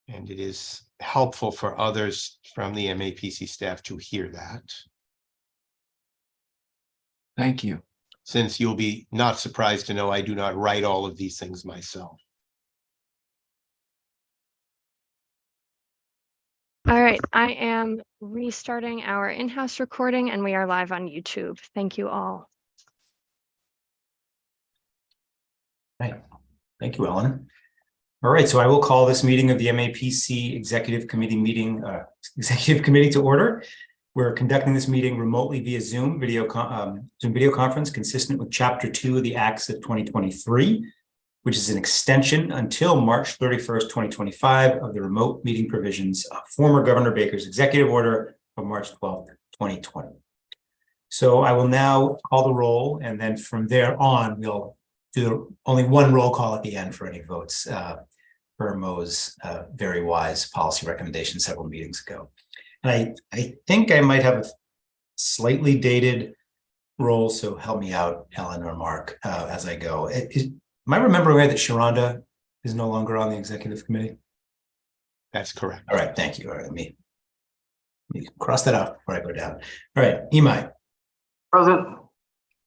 And it is helpful for others from the MAPC staff to hear that. Thank you. Since you'll be not surprised to know I do not write all of these things myself. All right, I am restarting our in-house recording and we are live on YouTube. Thank you all. Right. Thank you, Ellen. All right, so I will call this meeting of the MAPC Executive Committee to order. We're conducting this meeting remotely via Zoom video conference consistent with Chapter 2 of the Acts of 2023, which is an extension until March 31st, 2025 of the remote meeting provisions of former Governor Baker's executive order of March 12th, 2020. So I will now call the roll, and then from there on, we'll do only one roll call at the end for any votes per Mo's very wise policy recommendation several meetings ago. And I think I might have a slightly dated roll, so help me out, Ellen or Mark, as I go. Am I remembering right that Sharonda is no longer on the executive committee? That's correct. All right, thank you. All right, let me cross that off before I go down. All right, Imai. Present.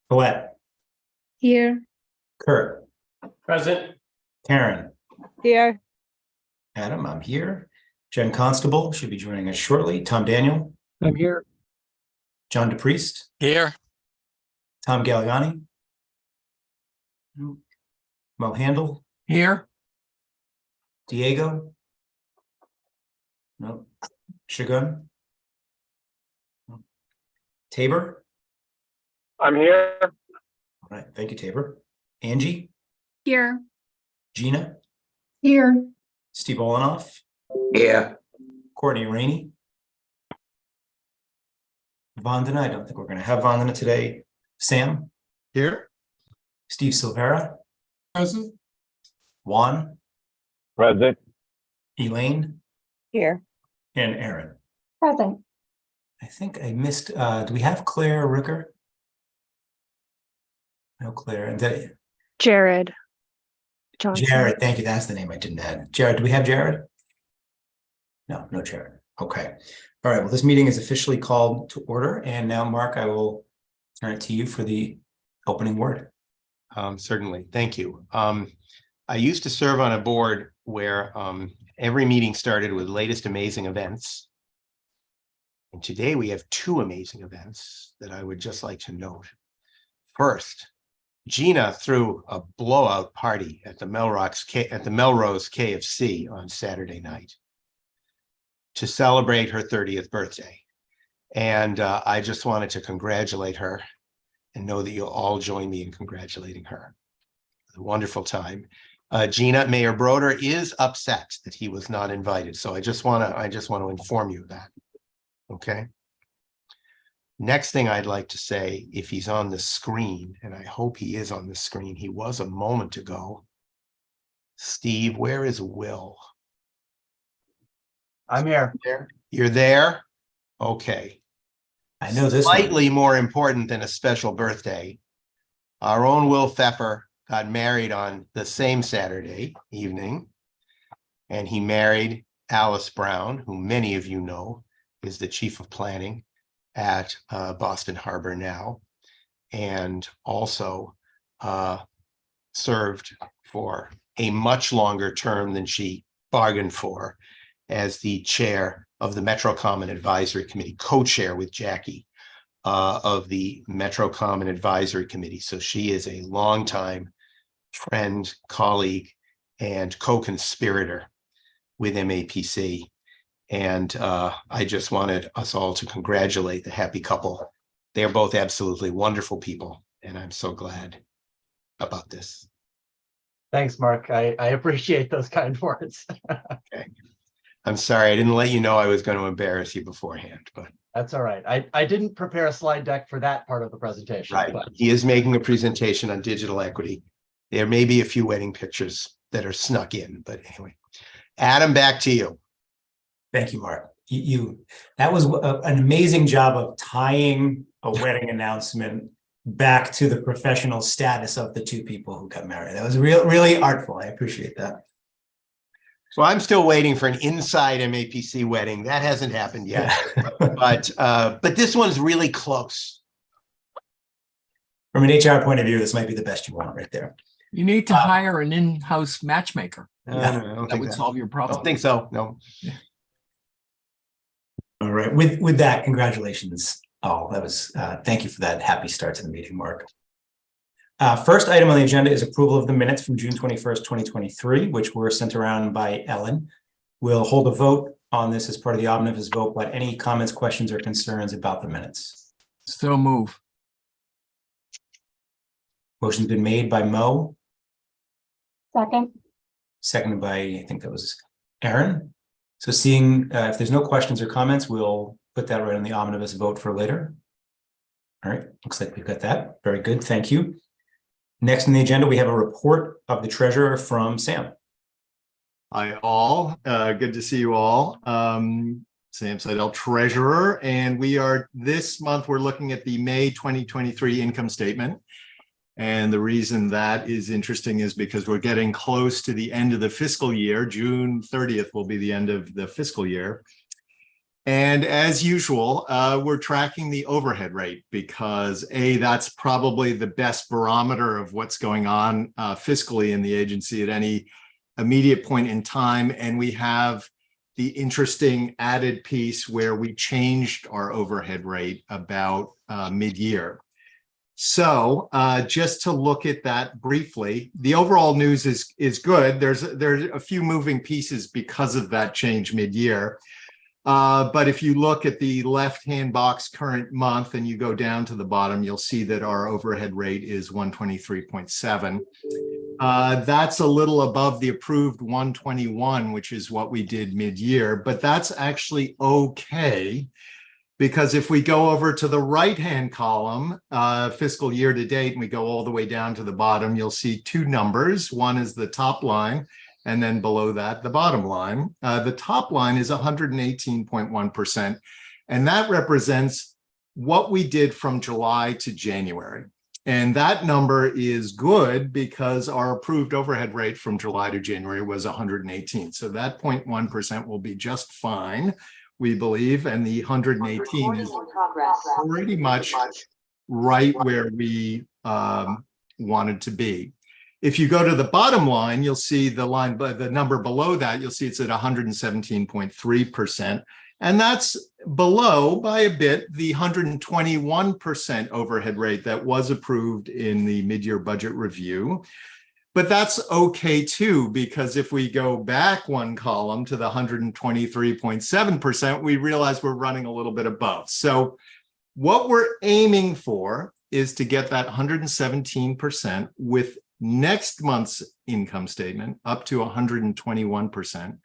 Colette. Here. Kurt. Present. Karen. Here. Adam, I'm here. Jen Constable should be joining us shortly. Tom Daniel. I'm here. John DePriest. Here. Tom Galliani. Mo Handel. Here. Diego. No. Shagun. No. Tabor. I'm here. All right, thank you, Tabor. Angie. Here. Gina. Here. Steve Olenoff. Yeah. Courtney Rainey. Vandana, I don't think we're going to have Vandana today. Sam. Here. Steve Silvera. Present. Juan. Present. Elaine. Here. And Aaron. Present. I think I missed, do we have Claire Ricker? No, Claire. And Jared Johnson. Jared, thank you. That's the name I didn't add. Jared, do we have Jared? No, no Jared. Okay. All right. Well, this meeting is officially called to order. And now, Mark, I will turn it to you for the opening word. Certainly. Thank you. I used to serve on a board where every meeting started with latest amazing events. And today we have two amazing events that I would just like to note. First, Gina threw a blowout party at the Melrose KFC on Saturday night to celebrate her 30th birthday. And I just wanted to congratulate her and know that you'll all join me in congratulating her. It was a wonderful time. Gina, Mayor Broder is upset that he was not invited. So I just want to inform you of that. Okay. Next thing I'd like to say, if he's on the screen, and I hope he is on the screen, he was a moment ago. Steve, where is Will? I'm here. You're there? Okay. I know this one. Slightly more important than a special birthday. Our own Will Pfeffer got married on the same Saturday evening, and he married Alice Brown, who many of you know is the chief of planning at Boston Harbor now, and also served for a much longer term than she bargained for as the chair of the Metro Common Advisory Committee, co-chair with Jackie of the Metro Common Advisory Committee. So she is a longtime friend, colleague, and co-conspirator with MAPC. And I just wanted us all to congratulate the happy couple. They're both absolutely wonderful people, and I'm so glad about this. Thanks, Mark. I appreciate those kind words. Okay. I'm sorry, I didn't let you know I was going to embarrass you beforehand, but That's all right. I didn't prepare a slide deck for that part of the presentation. right. But He is making a presentation on digital equity. There may be a few wedding pictures that are snuck in, but anyway. Adam, back to you. Thank you, Mark. That was an amazing job of tying a wedding announcement back to the professional status of the two people who got married. That was really artful. I appreciate that. So I'm still waiting for an inside MAPC wedding. That hasn't happened yet, but this one's really close. From an HR point of view, this might be the best you want right there. You need to hire an in-house matchmaker. I don't That think would that. solve your I problem. don't think so. No. All right. With that, congratulations all. That was thank you for that happy start to the meeting, Mark. First item on the agenda is approval of the minutes from June 21st, 2023, which were sent around by Ellen. We'll hold a vote on this as part of the omnibus vote, but any comments, questions, or concerns about the minutes? So move. Motion's been made by Mo, Second. seconded by, I think that was Aaron. So seeing if there's no questions or comments, we'll put that right on the omnibus vote for later. All right, looks like we've got that. Very good, thank you. Next on the agenda, we have a report of the treasurer from Sam. Hi all, good to see you all. Sam Seidel, treasurer, and this month we're looking at the May 2023 income statement. And the reason that is interesting is because we're getting close to the end of the fiscal year. June 30th will be the end of the fiscal year. And as usual, we're tracking the overhead rate because that's probably the best barometer of what's going on fiscally in the agency at any immediate point in time. And we have the interesting added piece where we changed our overhead rate about mid-year. So just to look at that briefly, the overall news is good. There's a few moving pieces because of that change mid-year. But if you look at the left-hand box current month and you go down to the bottom, you'll see that our overhead rate is 123.7. That's a little above the approved 121, which is what we did mid-year, but that's actually okay. Because if we go over to the right-hand column, fiscal year to date, and we go all the way down to the bottom, you'll see two numbers. One is the top line, and then below that, the bottom line. The top line is 118.1%, and that represents what we did from July to January. And that number is good because our approved overhead rate from July to January was 118. So that 0.1% will be just fine, we believe, and the 118 is pretty much right where we wanted to be. If you go to the bottom line, you'll see the number below that, you'll see it's at 117.3%. And that's below by a bit the 121% overhead rate that was approved in the mid-year budget review. But that's okay too, because if we go back one column to the 123.7%, we realize we're running a little bit above. So what we're aiming for is to get that 117% with next month's income statement up to 121%.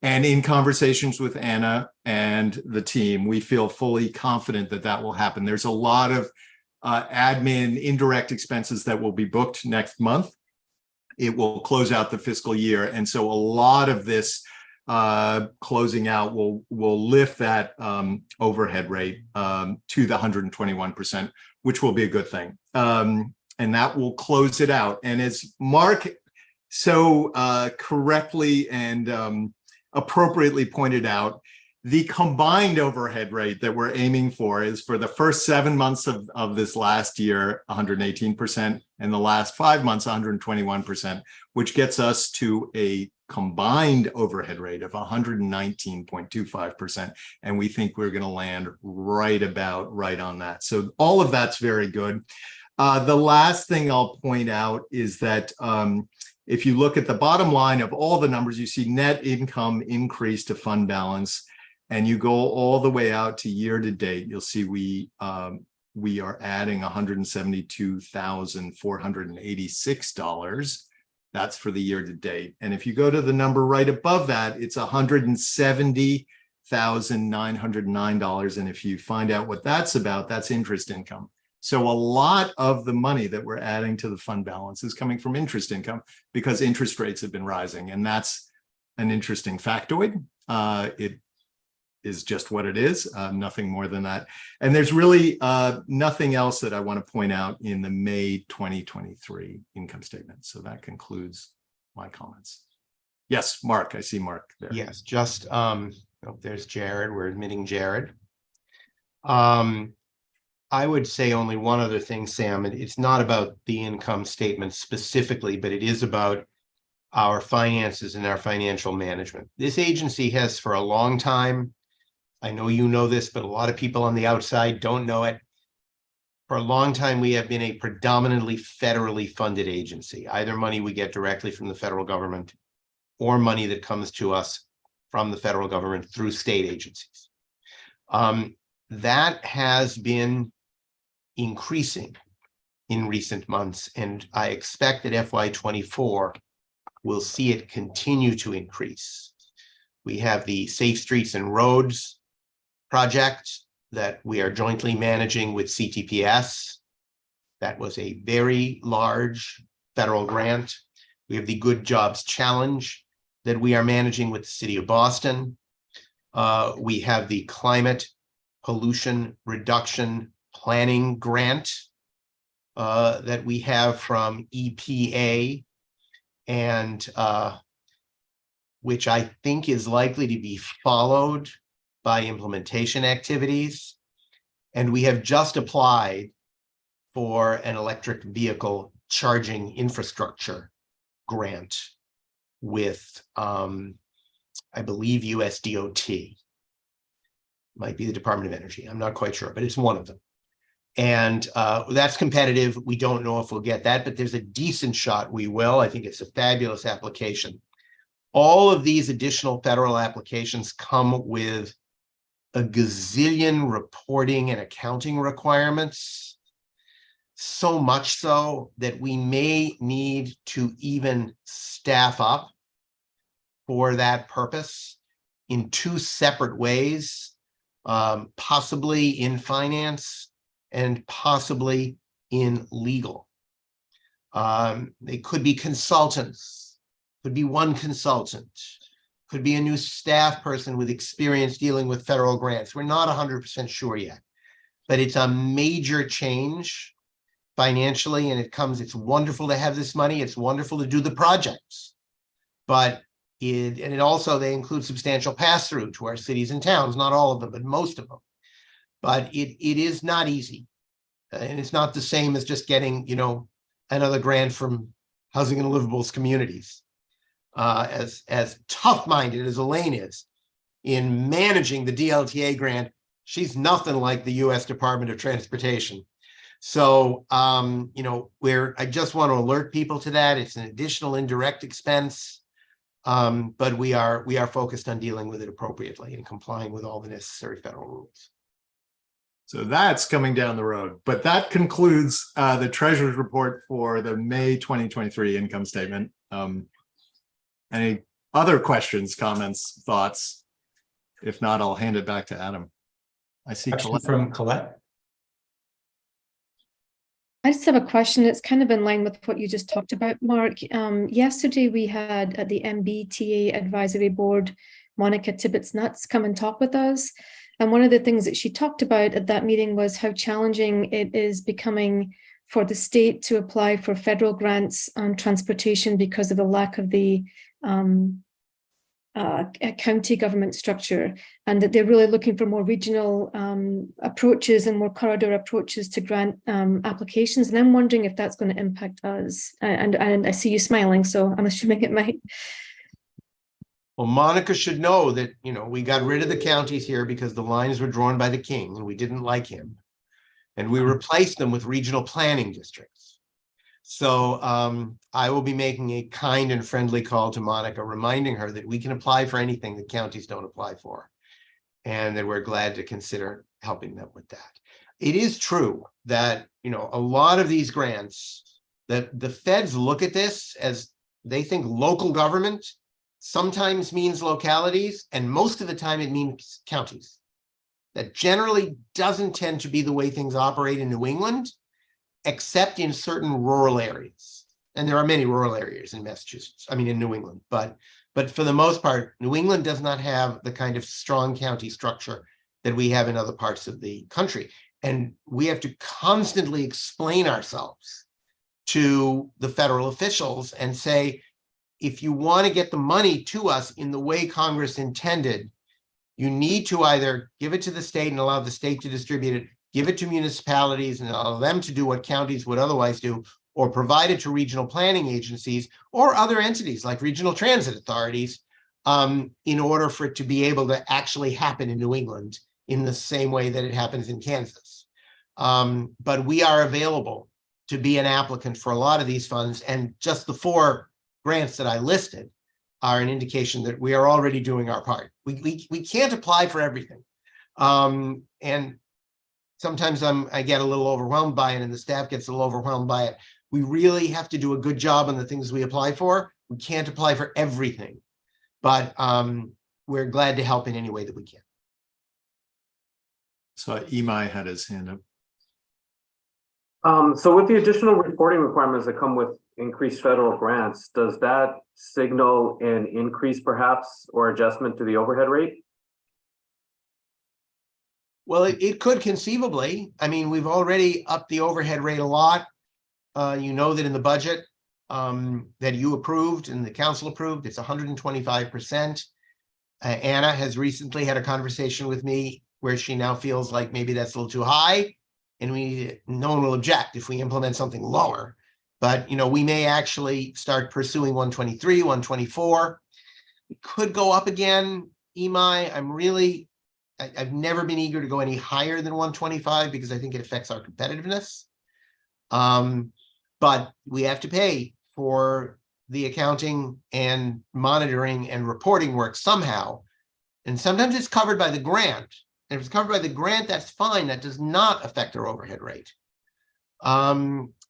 And in conversations with Anna and the team, we feel fully confident that that will happen. There's a lot of admin indirect expenses that will be booked next month. It will close out the fiscal year. And so a lot of this closing out will lift that overhead rate to the 121%, which will be a good thing. And that will close it out. And as Mark so correctly and appropriately pointed out, the combined overhead rate that we're aiming for is for the first 7 months of this last year, 118%, and the last 5 months, 121%, which gets us to a combined overhead rate of 119.25%. And we think we're going to land right on that. So all of that's very good. The last thing I'll point out is that if you look at the bottom line of all the numbers, you see net income increase to fund balance, and you go all the way out to year to date, you'll see we are adding $172,486. That's for the year to date. And if you go to the number right above that, it's $170,909. And if you find out what that's about, that's interest income. So a lot of the money that we're adding to the fund balance is coming from interest income because interest rates have been rising. And that's an interesting factoid. It is just what it is, nothing more than that. And there's really nothing else that I want to point out in the May 2023 income statement. So that concludes my comments. Yes, Mark, I see Mark there. Yes, just, there's Jared, we're admitting Jared. I would say only one other thing, Sam. It's not about the income statement specifically, but it is about our finances and our financial management. This agency has for a long time, I know you know this, but a lot of people on the outside don't know it. For a long time, we have been a predominantly federally funded agency, either money we get directly from the federal government or money that comes to us from the federal government through state agencies. That has been increasing in recent months, and I expect that FY24 will see it continue to increase. We have the Safe Streets and Roads project that we are jointly managing with CTPS. That was a very large federal grant. We have the Good Jobs Challenge that we are managing with the City of Boston. We have the Climate Pollution Reduction Planning Grant that we have from EPA, and which I think is likely to be followed by implementation activities. And we have just applied for an electric vehicle charging infrastructure grant with, I believe, USDOT. Might be the Department of Energy. I'm not quite sure, but it's one of them. And that's competitive. We don't know if we'll get that, but there's a decent shot we will. I think it's a fabulous application. All of these additional federal applications come with a gazillion reporting and accounting requirements, so much so that we may need to even staff up for that purpose in two separate ways, possibly in finance and possibly in legal. They could be consultants, could be one consultant, could be a new staff person with experience dealing with federal grants. We're not 100% sure yet, but it's a major change financially, and it's wonderful to have this money. It's wonderful to do the projects, but it also, they include substantial pass-through to our cities and towns, not all of them, but most of them. But it is not easy. And it's not the same as just getting, another grant from Housing and Livables Communities. As tough-minded as Elaine is in managing the DLTA grant, she's nothing like the U.S. Department of Transportation. So, I just want to alert people to that. It's an additional indirect expense, but we are focused on dealing with it appropriately and complying with all the necessary federal rules. So that's coming down the road, but that concludes the treasurer's report for the May 2023 income statement. Any other questions, comments, thoughts? If not, I'll hand it back to Adam. I see Question from Colette. I just have a question. It's kind of in line with what you just talked about, Mark. Yesterday we had at the MBTA Advisory Board, Monica Tibbetts-Nuts come and talk with us. And one of the things that she talked about at that meeting was how challenging it is becoming for the state to apply for federal grants on transportation because of the lack of the county government structure, and that they're really looking for more regional approaches and more corridor approaches to grant applications. And I'm wondering if that's going to impact us. And I see you smiling, so I'm assuming it might. Well, Monica should know that, we got rid of the counties here because the lines were drawn by the king and we didn't like him. And we replaced them with regional planning districts. So I will be making a kind and friendly call to Monica, reminding her that we can apply for anything that counties don't apply for, and that we're glad to consider helping them with that. It is true that, a lot of these grants, that the feds look at this as they think local government sometimes means localities, and most of the time it means counties. That generally doesn't tend to be the way things operate in New England, except in certain rural areas. And there are many rural areas in in New England, but for the most part, New England does not have the kind of strong county structure that we have in other parts of the country. And we have to constantly explain ourselves to the federal officials and say, if you want to get the money to us in the way Congress intended, you need to either give it to the state and allow the state to distribute it, give it to municipalities and allow them to do what counties would otherwise do, or provide it to regional planning agencies or other entities like regional transit authorities, in order for it to be able to actually happen in New England in the same way that it happens in Kansas. But we are available to be an applicant for a lot of these funds, and just the 4 grants that I listed are an indication that we are already doing our part. We can't apply for everything. And sometimes I get a little overwhelmed by it and the staff gets a little overwhelmed by it. We really have to do a good job on the things we apply for. We can't apply for everything, but we're glad to help in any way that we can. So Imai had his hand up. So with the additional reporting requirements that come with increased federal grants, does that signal an increase perhaps or adjustment to the overhead rate? Well, it could conceivably. I mean, we've already upped the overhead rate a lot. You know that in the budget that you approved and the council approved, it's 125%. Anna has recently had a conversation with me where she now feels like maybe that's a little too high, and no one will object if we implement something lower. But, you know, we may actually start pursuing 123, 124. It could go up again, Imai. I've never been eager to go any higher than 125 because I think it affects our competitiveness. But we have to pay for the accounting and monitoring and reporting work somehow. And sometimes it's covered by the grant. And if it's covered by the grant, that's fine. That does not affect our overhead rate.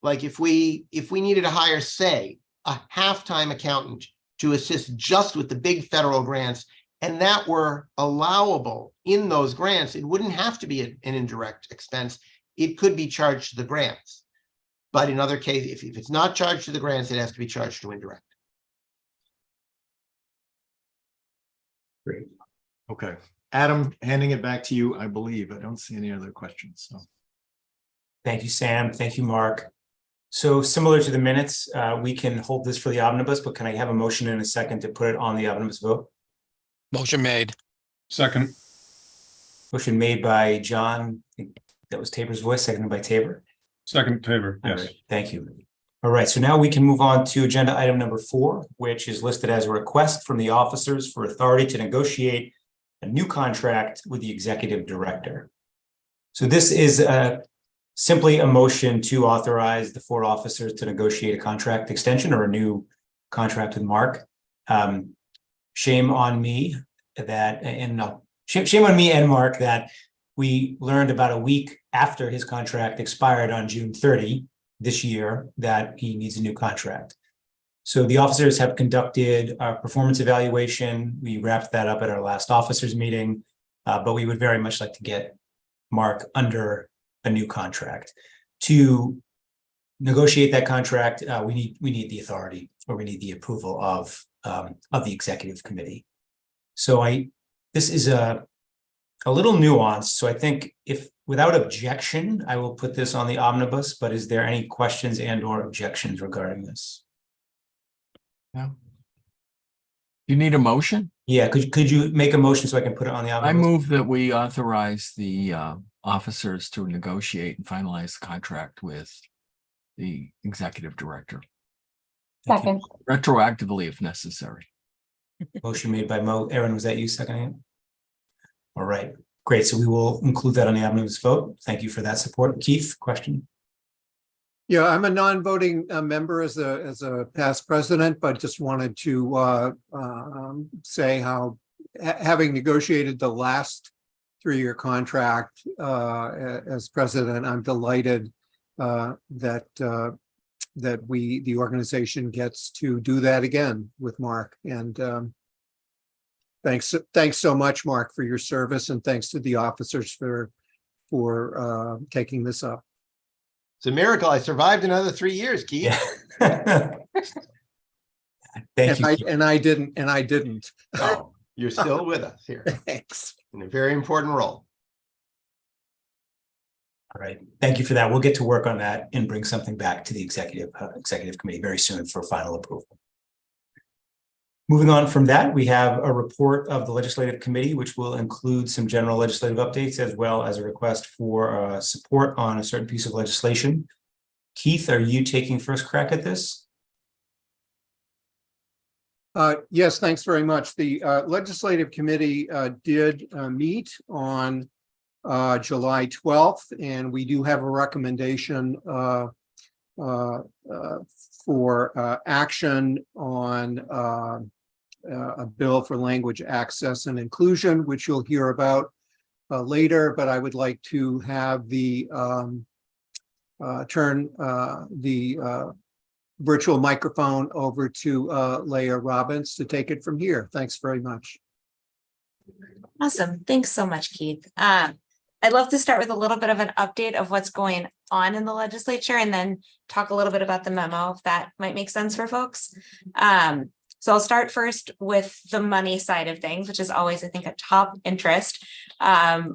Like if we needed to hire, say, a half-time accountant to assist just with the big federal grants, and that were allowable in those grants, it wouldn't have to be an indirect expense. It could be charged to the grants. But in other cases, if it's not charged to the grants, it has to be charged to indirect. Great. Okay. Adam, handing it back to you, I believe. I don't see any other questions. So. Thank you, Sam. Thank you, Mark. So similar to the minutes, we can hold this for the omnibus, but can I have a motion in a second to put it on the omnibus vote? Motion made. Second. Motion made by John. I think that was Tabor's voice, seconded by Tabor. Second, Tabor. Yes. Right, thank you. All right, so now we can move on to agenda item number 4, which is listed as a request from the officers for authority to negotiate a new contract with the executive director. So this is simply a motion to authorize the 4 officers to negotiate a contract extension or a new contract with Mark. Shame on me that, shame on me and Mark that we learned about a week after his contract expired on June 30 this year that he needs a new contract. So the officers have conducted a performance evaluation. We wrapped that up at our last officers meeting, but we would very much like to get Mark under a new contract. To negotiate that contract, we need the authority, or we need the approval of the executive committee. So this is a little nuanced. So I think if without objection, I will put this on the omnibus, but is there any questions and or objections regarding this? No. You need a motion? Yeah, could you make a motion so I can put it on the omnibus? I move that we authorize the officers to negotiate and finalize the contract with the executive director. Second. Retroactively if necessary. Motion made by Mo. Aaron, was that you seconding it? All right, great. So we will include that on the omnibus vote. Thank you for that support. Keith, question? Yeah, I'm a non-voting member as a past president, but just wanted to say how, having negotiated the last 3-year contract as president, I'm delighted that the organization gets to do that again with Mark. And thanks so much, Mark, for your service, and thanks to the officers for taking this up. It's a miracle I survived another 3 years, Keith. Yeah. Thank you. And I didn't. Oh, you're still with us here. Thanks. In a very important role. All right. Thank you for that. We'll get to work on that and bring something back to the executive committee very soon for final approval. Moving on from that, we have a report of the legislative committee, which will include some general legislative updates as well as a request for support on a certain piece of legislation. Keith, are you taking first crack at this? Yes, thanks very much. The legislative committee did meet on July 12th, and we do have a recommendation for action on a bill for language access and inclusion, which you'll hear about later, but I would like to have the turn the virtual microphone over to Leah Robbins to take it from here. Thanks very much. Awesome. Thanks so much, Keith. I'd love to start with a little bit of an update of what's going on in the legislature and then talk a little bit about the memo, if that might make sense for folks. So I'll start first with the money side of things, which is always, I think, a top interest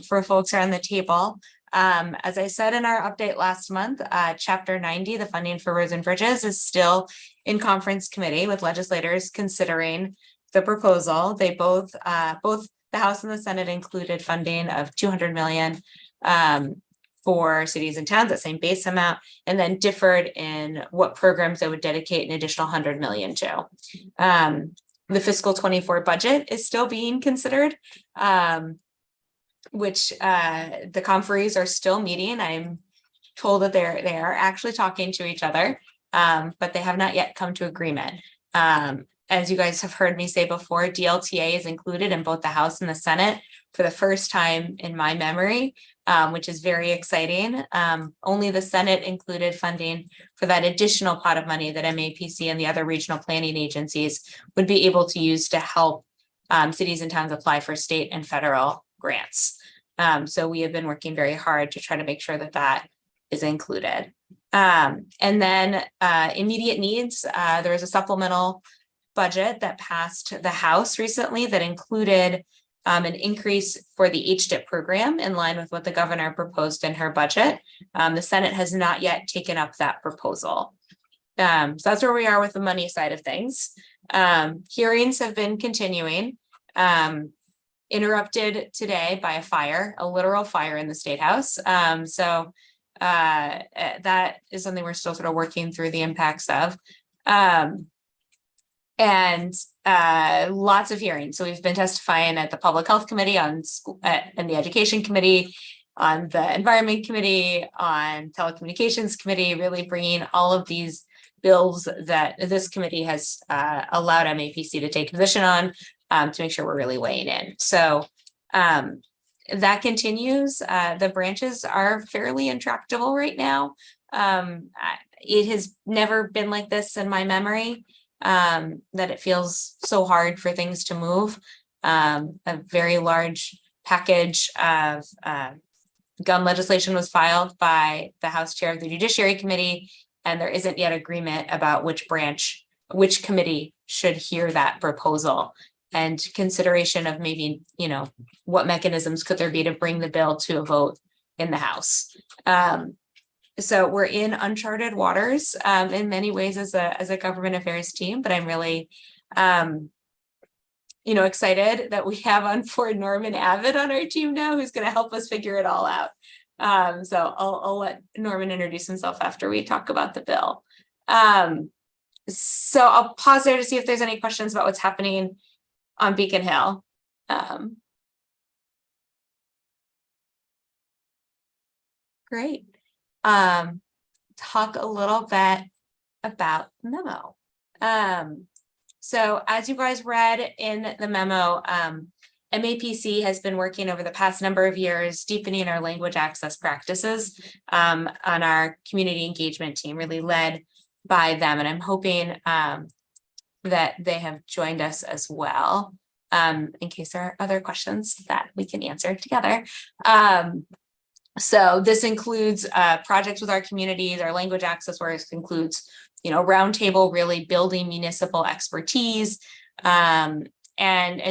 for folks around the table. As I said in our update last month, Chapter 90, the funding for roads and bridges, is still in conference committee with legislators considering the proposal. They both the House and the Senate included funding of $200 million for cities and towns, that same base amount, and then differed in what programs they would dedicate an additional $100 million to. The fiscal 24 budget is still being considered, which the conferees are still meeting. I'm told that they are actually talking to each other, but they have not yet come to agreement. As you guys have heard me say before, DLTA is included in both the House and the Senate for the first time in my memory, which is very exciting. Only the Senate included funding for that additional pot of money that MAPC and the other regional planning agencies would be able to use to help cities and towns apply for state and federal grants. So we have been working very hard to try to make sure that that is included. And then immediate needs, there was a supplemental budget that passed the House recently that included an increase for the HDIP program in line with what the governor proposed in her budget. The Senate has not yet taken up that proposal. So that's where we are with the money side of things. Hearings have been continuing, interrupted today by a fire, a literal fire in the State House. So that is something we're still sort of working through the impacts of. And lots of hearings. So we've been testifying at the Public Health Committee, on school, and the Education Committee, on the Environment Committee, on Telecommunications Committee, really bringing all of these bills that this committee has allowed MAPC to take position on to make sure we're really weighing in. So that continues. The branches are fairly intractable right now. It has never been like this in my memory. That it feels so hard for things to move. A very large package of gun legislation was filed by the House Chair of the Judiciary Committee, and there isn't yet agreement about which branch, which committee should hear that proposal, and consideration of maybe, you know, what mechanisms could there be to bring the bill to a vote in the House. So we're in uncharted waters in many ways as a government affairs team, but I'm really, excited that we have on board Norman Avid on our team now, who's going to help us figure it all out. So I'll let Norman introduce himself after we talk about the bill. So I'll pause there to see if there's any questions about what's happening on Beacon Hill. Great. Talk a little bit about the memo. So as you guys read in the memo, MAPC has been working over the past number of years, deepening our language access practices on our community engagement team, really led by them. And I'm hoping that they have joined us as well, in case there are other questions that we can answer together. So this includes projects with our communities, our language access work includes, roundtable, really building municipal expertise, and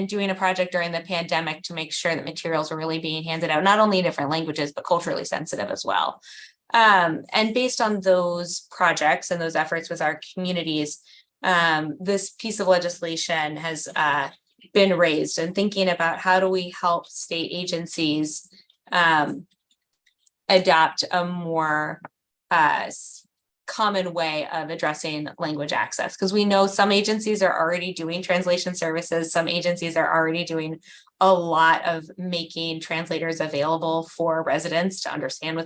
doing a project during the pandemic to make sure that materials are really being handed out, not only in different languages, but culturally sensitive as well. And based on those projects and those efforts with our communities, this piece of legislation has been raised, and thinking about how do we help state agencies adopt a more common way of addressing language access, because we know some agencies are already doing translation services. Some agencies are already doing a lot of making translators available for residents to understand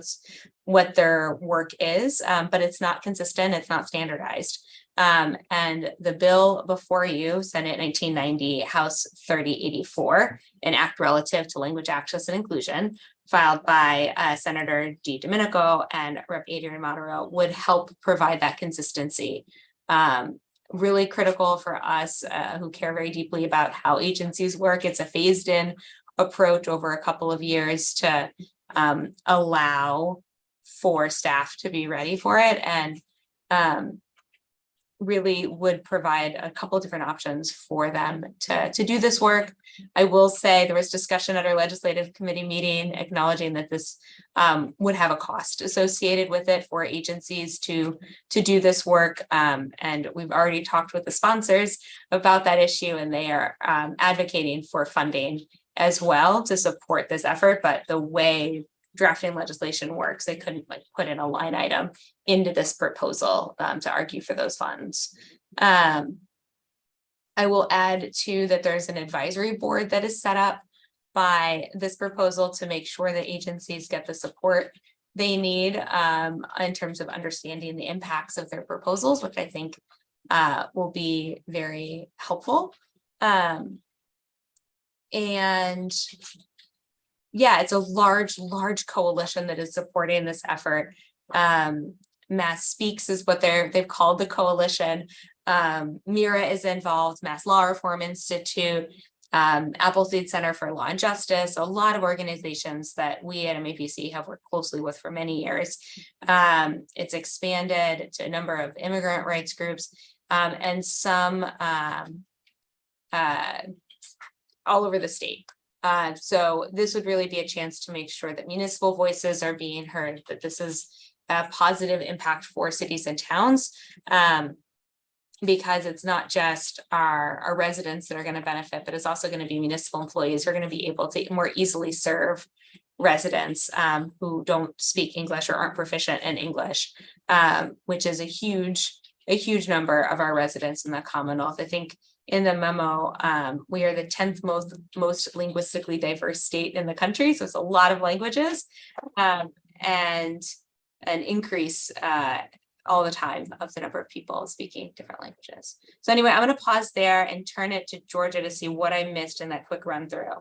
what their work is, but it's not consistent, it's not standardized. And the bill before you, Senate 1990, House 3084, an act relative to language access and inclusion, filed by Senator Domenico and Rep. Adrian Monteiro, would help provide that consistency. Really critical for us who care very deeply about how agencies work. It's a phased in approach over a couple of years to allow for staff to be ready for it, and really would provide a couple of different options for them to do this work. I will say there was discussion at our legislative committee meeting acknowledging that this would have a cost associated with it for agencies to do this work. And we've already talked with the sponsors about that issue, and they are advocating for funding as well to support this effort. But the way drafting legislation works, they couldn't put in a line item into this proposal to argue for those funds. I will add too that there's an advisory board that is set up by this proposal to make sure that agencies get the support they need in terms of understanding the impacts of their proposals, which I think will be very helpful. And yeah, it's a large coalition that is supporting this effort. Mass Speaks is what they've called the coalition. MIRA is involved, Mass Law Reform Institute, Appleseed Center for Law and Justice, a lot of organizations that we at MAPC have worked closely with for many years. It's expanded to a number of immigrant rights groups, and some all over the state. So this would really be a chance to make sure that municipal voices are being heard, that this is a positive impact for cities and towns, because it's not just our residents that are going to benefit, but it's also going to be municipal employees who are going to be able to more easily serve residents who don't speak English or aren't proficient in English, which is a huge number of our residents in the Commonwealth. I think in the memo, we are the 10th most linguistically diverse state in the country. So it's a lot of languages, and an increase all the time of the number of people speaking different languages. So anyway, I'm going to pause there and turn it to Georgia to see what I missed in that quick run through.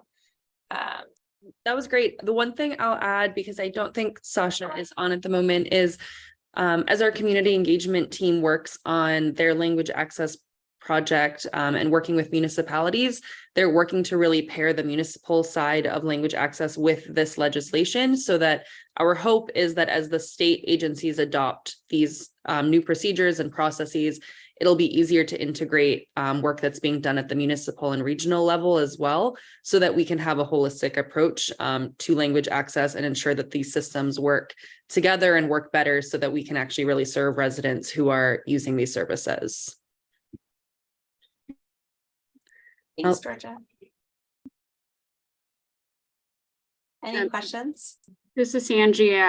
That was great. The one thing I'll add, because I don't think Sasha is on at the moment, is as our community engagement team works on their language access project and working with municipalities, they're working to really pair the municipal side of language access with this legislation, so that our hope is that as the state agencies adopt these new procedures and processes, it'll be easier to integrate work that's being done at the municipal and regional level as well, so that we can have a holistic approach to language access and ensure that these systems work together and work better, so that we can actually really serve residents who are using these services. Thanks, Georgia. Any questions? This is Angie.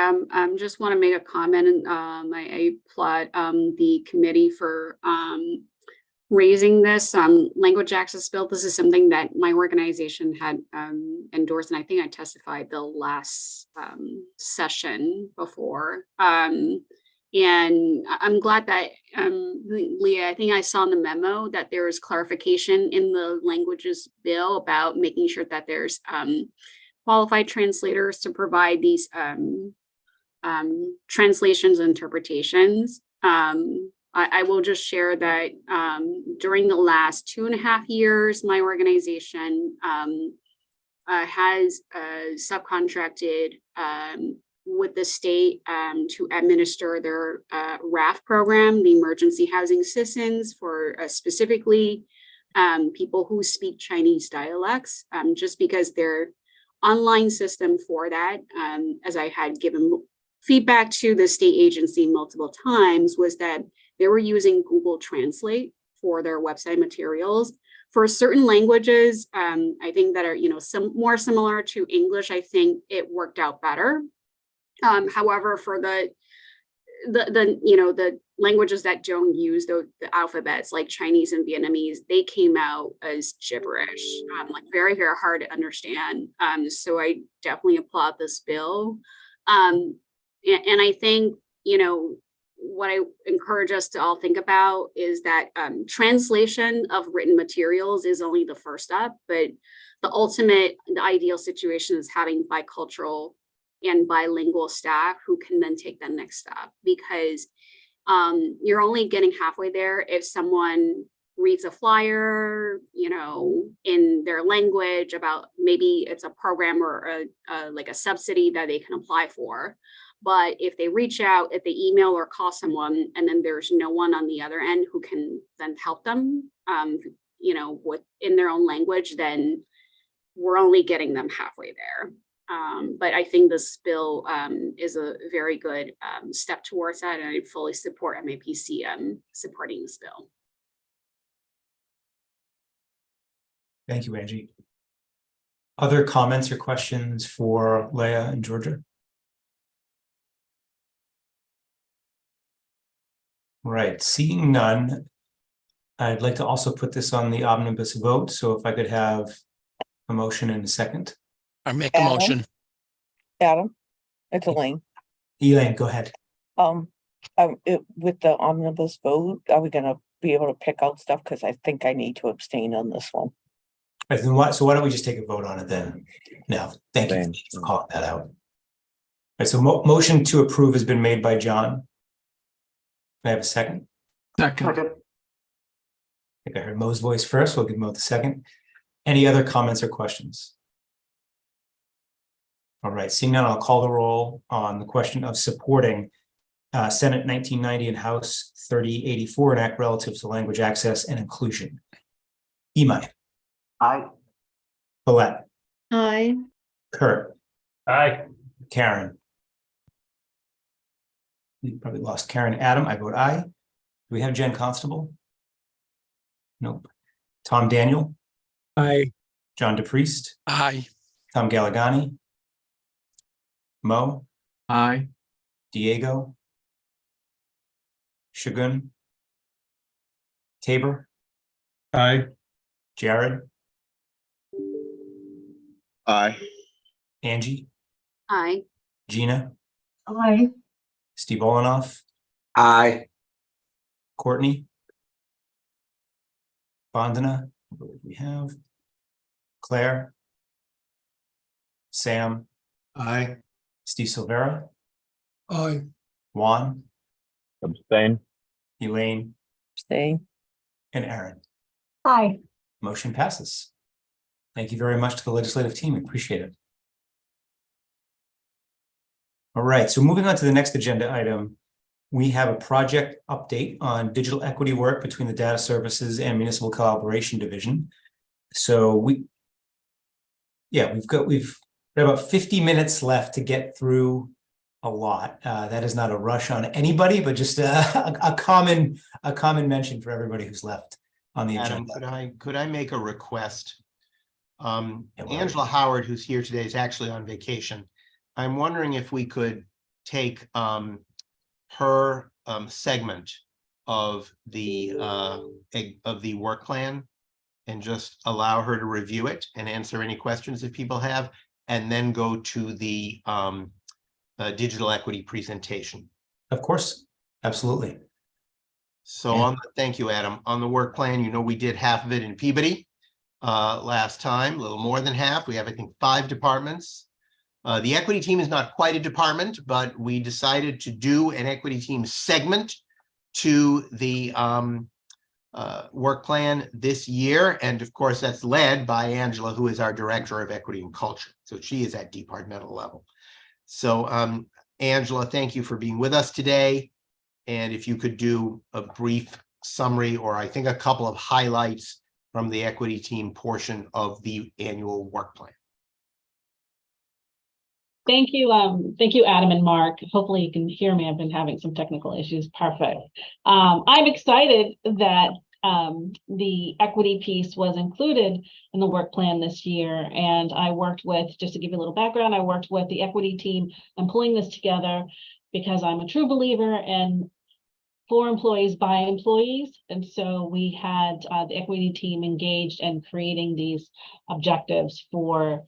Just want to make a comment. I applaud the committee for raising this language access bill. This is something that my organization had endorsed, and I think I testified the last session before. And I'm glad that, Leah, I think I saw in the memo that there is clarification in the languages bill about making sure that there's qualified translators to provide these translations and interpretations. I will just share that during the last 2.5 years, my organization has subcontracted with the state to administer their RAF program, the Emergency Housing Assistance, for specifically people who speak Chinese dialects, just because their online system for that, as I had given feedback to the state agency multiple times, was that they were using Google Translate for their website materials. For certain languages, I think that are, some more similar to English, I think it worked out better. However, for the languages that don't use the alphabets like Chinese and Vietnamese, they came out as gibberish, like very, very hard to understand. So I definitely applaud this bill. And I think, what I encourage us to all think about is that translation of written materials is only the first step, but the ideal situation is having bicultural and bilingual staff who can then take the next step, because you're only getting halfway there if someone reads a flyer, in their language about maybe it's a program or like a subsidy that they can apply for. But if they reach out, if they email or call someone, and then there's no one on the other end who can then help them, in their own language, then we're only getting them halfway there. But I think this bill is a very good step towards that, and I fully support MAPC supporting this bill. Thank you, Angie. Other comments or questions for Leah and Georgia? Right, seeing none, I'd like to also put this on the omnibus vote. So if I could have a motion in a second. I make a motion. Adam, it's Elaine. Elaine, go ahead. With the omnibus vote, are we gonna be able to pick out stuff? Because I think I need to abstain on this one. So why don't we just take a vote on it then? No, thank you for calling that out. All right, so motion to approve has been made by John. May I have a second? Second. I think I heard Mo's voice first. We'll give Mo the second. Any other comments or questions? All right, seeing none, I'll call the roll on the question of supporting Senate 1990 and House 3084, an act relative to language access and inclusion. Imai. Aye. Colette. Aye. Kurt. Aye. Karen. You probably lost Karen. Adam, I vote aye. Do we have Jen Constable? Nope. Tom Daniel. Aye. John DePriest. Aye. Tom Galligani. Mo. Aye. Diego. Shagun. Tabor. Aye. Jared. Aye. Angie. Aye. Gina. Aye. Steve Olenoff. Aye. Courtney. Vandana. I believe we have. Claire. Sam. Aye. Steve Silvera. Aye. Juan. Abstain. Elaine. Abstain. And Aaron. Aye. Motion passes. Thank you very much to the legislative team. We appreciate it. All right, so moving on to the next agenda item, we have a project update on digital equity work between the Data Services and Municipal Collaboration Division. So we've got about 50 minutes left to get through a lot. That is not a rush on anybody, but just a common mention for everybody who's left on the agenda. Adam, could I make a request? Angela Howard, who's here today, is actually on vacation. I'm wondering if we could take her segment of the work plan and just allow her to review it and answer any questions that people have, and then go to the digital equity presentation. Of course, absolutely. So thank you, Adam. On the work plan, we did half of it in Peabody last time, a little more than half. We have, I think, 5 departments. The equity team is not quite a department, but we decided to do an equity team segment to the work plan this year. And of course, that's led by Angela, who is our Director of Equity and Culture. So she is at departmental level. So Angela, thank you for being with us today. And if you could do a brief summary, or I think a couple of highlights from the equity team portion of the annual work plan. Thank you, Adam and Mark. Hopefully you can hear me. I've been having some technical issues. Perfect. I'm excited that the equity piece was included in the work plan this year. And I worked with, just to give you a little background, I worked with the equity team on pulling this together because I'm a true believer in for employees by employees. And so we had the equity team engaged in creating these objectives for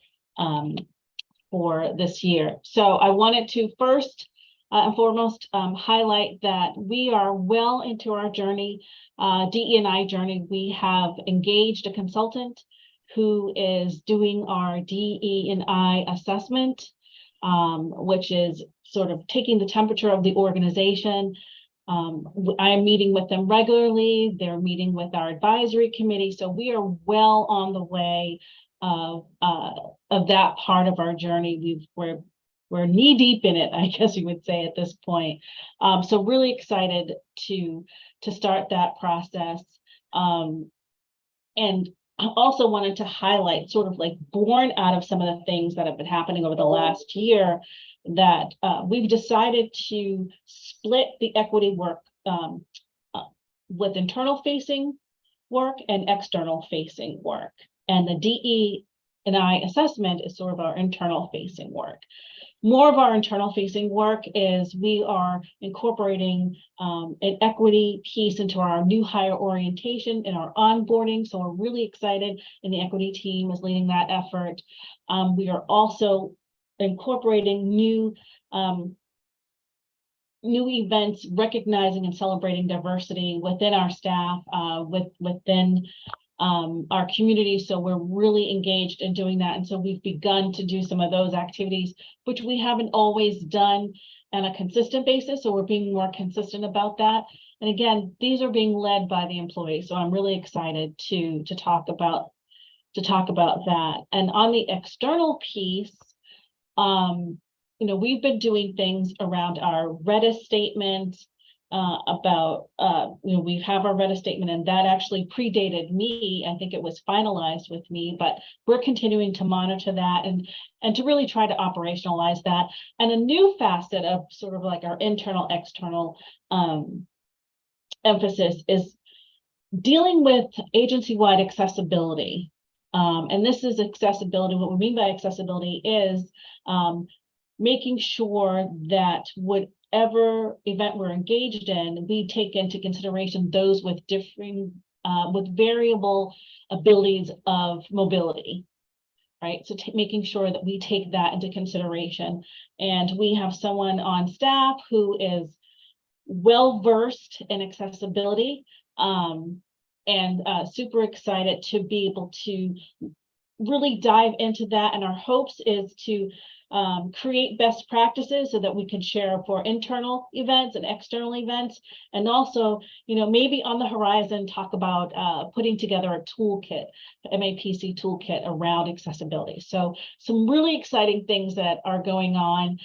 this year. So I wanted to first and foremost highlight that we are well into our journey, DE&I journey. We have engaged a consultant who is doing our DE&I assessment, which is sort of taking the temperature of the organization. I am meeting with them regularly. They're meeting with our advisory committee. So we are well on the way of that part of our journey. We're knee deep in it, I guess you would say at this point. So really excited to start that process. And I also wanted to highlight, sort of like born out of some of the things that have been happening over the last year, that we've decided to split the equity work with internal facing work and external facing work. And the DE&I assessment is sort of our internal facing work. More of our internal facing work is we are incorporating an equity piece into our new hire orientation and our onboarding. So we're really excited, and the equity team is leading that effort. We are also incorporating new events, recognizing and celebrating diversity within our staff, within our community. So we're really engaged in doing that. And so we've begun to do some of those activities, which we haven't always done on a consistent basis. So we're being more consistent about that. And again, these are being led by the employees. So I'm really excited to talk about that. And on the external piece, we've been doing things around our RETA statement, we have our RETA statement, and that actually predated me. I think it was finalized with me, but we're continuing to monitor that and to really try to operationalize that. And a new facet of sort of like our internal, external emphasis is dealing with agency-wide accessibility. And this is accessibility. What we mean by accessibility is making sure that whatever event we're engaged in, we take into consideration those with with variable abilities of mobility, right? So making sure that we take that into consideration. And we have someone on staff who is well-versed in accessibility, and super excited to be able to really dive into that. And our hopes is to create best practices so that we can share for internal events and external events. And also, maybe on the horizon, talk about putting together a toolkit, MAPC toolkit around accessibility. So some really exciting things that are going on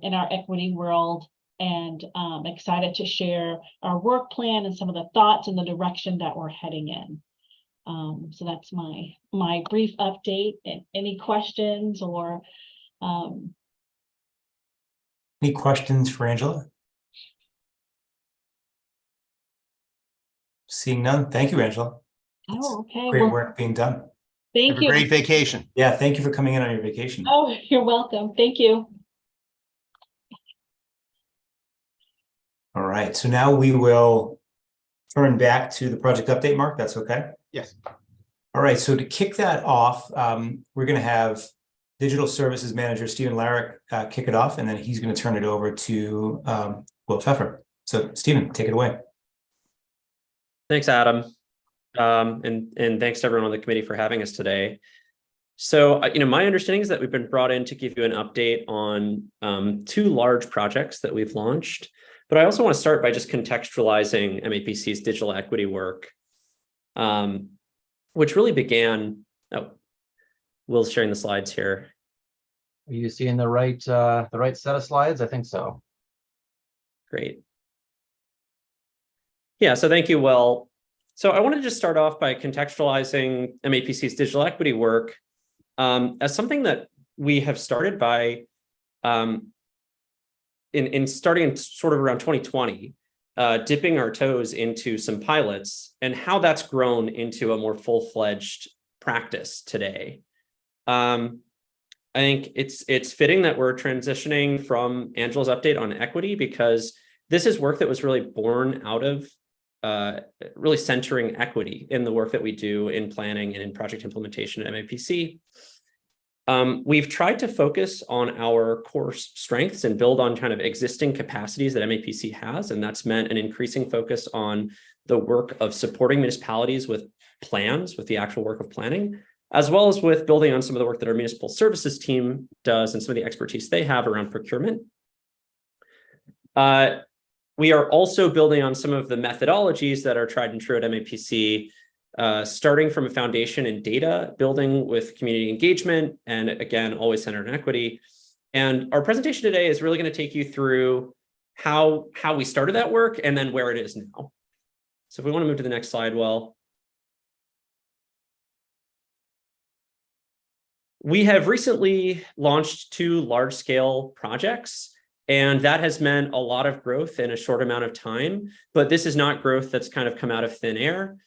in our equity world, and excited to share our work plan and some of the thoughts and the direction that we're heading in. So that's my brief update. Any questions or any questions for Angela? Seeing none. Thank you, Angela. Oh, okay. Great work being done. Thank Have you. a great vacation. Yeah, thank you for coming in on your vacation. Oh, you're welcome. Thank you. All right, so now we will turn back to the project update, Mark. That's okay? Yes. All right, so to kick that off, we're going to have Digital Services Manager Stephen Larrick kick it off, and then he's going to turn it over to Will Pfeffer. So Stephen, take it away. Thanks, Adam. And thanks to everyone on the committee for having us today. So, my understanding is that we've been brought in to give you an update on 2 large projects that we've launched. But I also want to start by just contextualizing MAPC's digital equity work, which really began. Oh, Will's sharing the slides here. Are you seeing the right set of slides? I think so. Great. Yeah, so thank you, Will. So I want to just start off by contextualizing MAPC's digital equity work as something that we have started by starting in sort of around 2020. dipping our toes into some pilots and how that's grown into a more full-fledged practice today. I think it's fitting that we're transitioning from Angela's update on equity, because this is work that was really born out of really centering equity in the work that we do in planning and in project implementation at MAPC. We've tried to focus on our core strengths and build on kind of existing capacities that MAPC has, and that's meant an increasing focus on the work of supporting municipalities with plans, with the actual work of planning, as well as with building on some of the work that our municipal services team does and some of the expertise they have around procurement. We are also building on some of the methodologies that are tried and true at MAPC, starting from a foundation in data, building with community engagement, and again, always centered on equity. And our presentation today is really going to take you through how we started that work and then where it is now. So if we want to move to the next slide, well, we have recently launched 2 large-scale projects, and that has meant a lot of growth in a short amount of time. But this is not growth that's kind of come out of thin air.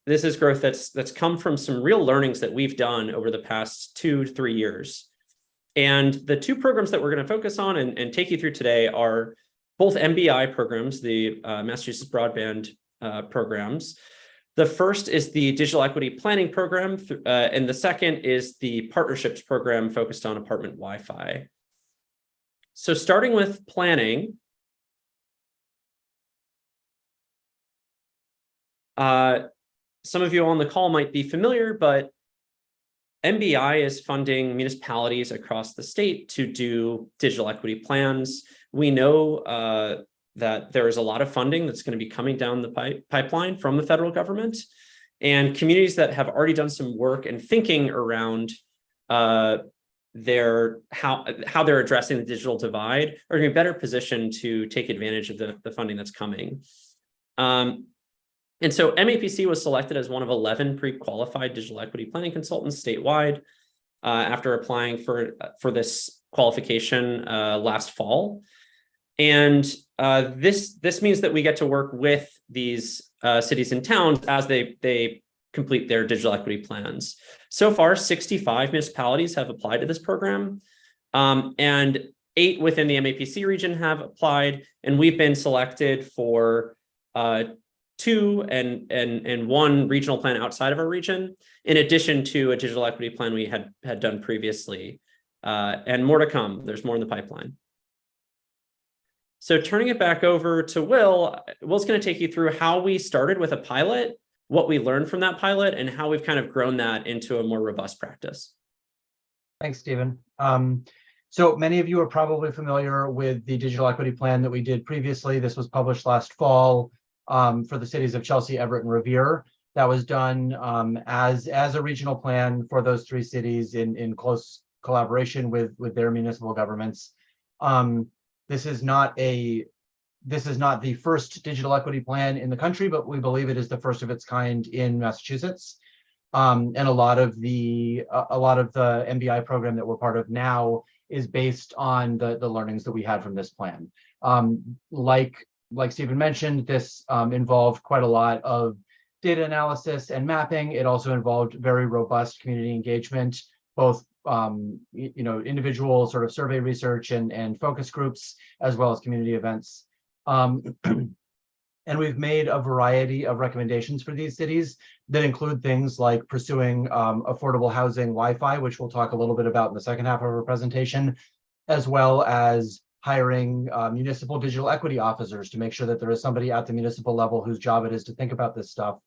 This is growth that's come from some real learnings that we've done over the past 2 to 3 years. And the 2 programs that we're going to focus on and take you through today are both MBI programs, the Massachusetts Broadband programs. The first is the Digital Equity Planning Program, and the second is the Partnerships Program focused on apartment Wi-Fi. So starting with planning, some of you on the call might be familiar, but MBI is funding municipalities across the state to do digital equity plans. We know that there is a lot of funding that's going to be coming down the pipeline from the federal government, and communities that have already done some work and thinking around how they're addressing the digital divide are in a better position to take advantage of the funding that's coming. And so MAPC was selected as one of 11 pre-qualified digital equity planning consultants statewide after applying for this qualification last fall. And this means that we get to work with these cities and towns as they complete their digital equity plans. So far, 65 municipalities have applied to this program, and 8 within the MAPC region have applied, and we've been selected for 2 and 1 regional plan outside of our region, in addition to a digital equity plan we had done previously, and more to come. There's more in the pipeline. So turning it back over to Will's going to take you through how we started with a pilot, what we learned from that pilot, and how we've kind of grown that into a more robust practice. Thanks, Stephen. So many of you are probably familiar with the digital equity plan that we did previously. This was published last fall for the cities of Chelsea, Everett, and Revere. That was done as a regional plan for those 3 cities in close collaboration with their municipal governments. This is not the first digital equity plan in the country, but we believe it is the first of its kind in Massachusetts. And a lot of the MBI program that we're part of now is based on the learnings that we had from this plan. Like Stephen mentioned, this involved quite a lot of data analysis and mapping. It also involved very robust community engagement, both individual sort of survey research and focus groups, as well as community events. And we've made a variety of recommendations for these cities that include things like pursuing affordable housing Wi-Fi, which we'll talk a little bit about in the second half of our presentation, as well as hiring municipal digital equity officers to make sure that there is somebody at the municipal level whose job it is to think about this stuff.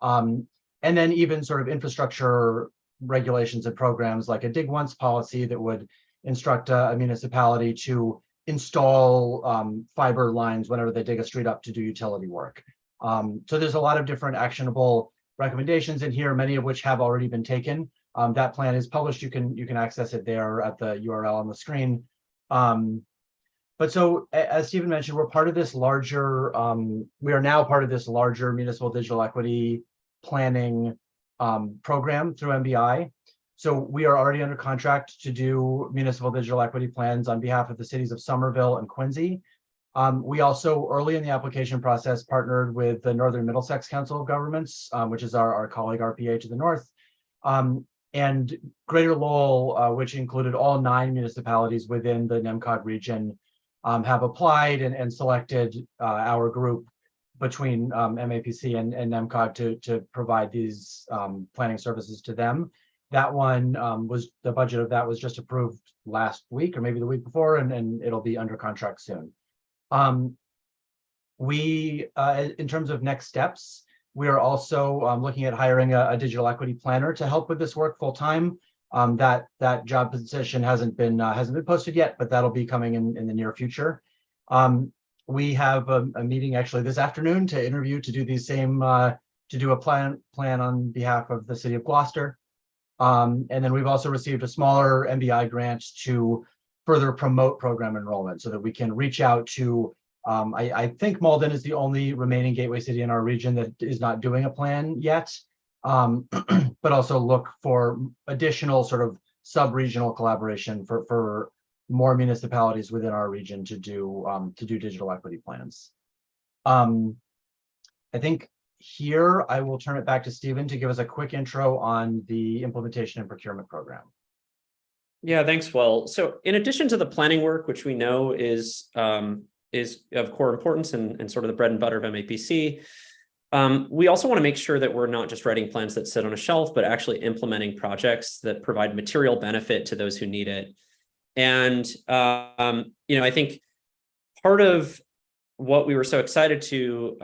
And then even sort of infrastructure regulations and programs like a dig once policy that would instruct a municipality to install fiber lines whenever they dig a street up to do utility work. So there's a lot of different actionable recommendations in here, many of which have already been taken. That plan is published. You can access it there at the URL on the screen. But so, as Stephen mentioned, we're part of this larger, we are now part of this larger municipal digital equity planning program through MBI. So we are already under contract to do municipal digital equity plans on behalf of the cities of Somerville and Quincy. We also, early in the application process, partnered with the Northern Middlesex Council of Governments, which is our colleague RPA to the north. And Greater Lowell, which included all 9 municipalities within the NEMCOG region, have applied and selected our group between MAPC and NEMCOG to provide these planning services to them. That one was, the budget of that was just approved last week or maybe the week before, and it'll be under contract soon. In terms of next steps, we are also looking at hiring a digital equity planner to help with this work full time. That job position hasn't been posted yet, but that'll be coming in the near future. We have a meeting actually this afternoon to interview to do these same to do a plan on behalf of the city of Gloucester. And then we've also received a smaller MBI grant to further promote program enrollment so that we can reach out to, I think Malden is the only remaining gateway city in our region that is not doing a plan yet, but also look for additional sort of sub-regional collaboration for more municipalities within our region to do digital equity plans. I think here I will turn it back to Stephen to give us a quick intro on the implementation and procurement program. Yeah, thanks, Will. So in addition to the planning work, which we know is of core importance and sort of the bread and butter of MAPC, we also want to make sure that we're not just writing plans that sit on a shelf, but actually implementing projects that provide material benefit to those who need it. And, I think part of what we were so excited to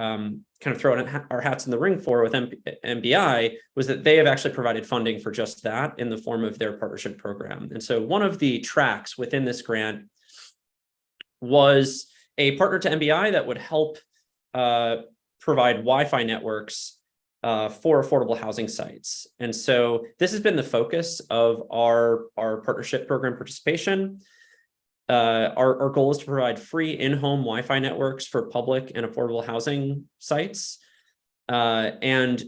kind of throw our hats in the ring for with MBI was that they have actually provided funding for just that in the form of their partnership program. And so one of the tracks within this grant was a partner to MBI that would help provide Wi-Fi networks for affordable housing sites. And so this has been the focus of our partnership program participation. Our goal is to provide free in-home Wi-Fi networks for public and affordable housing sites. And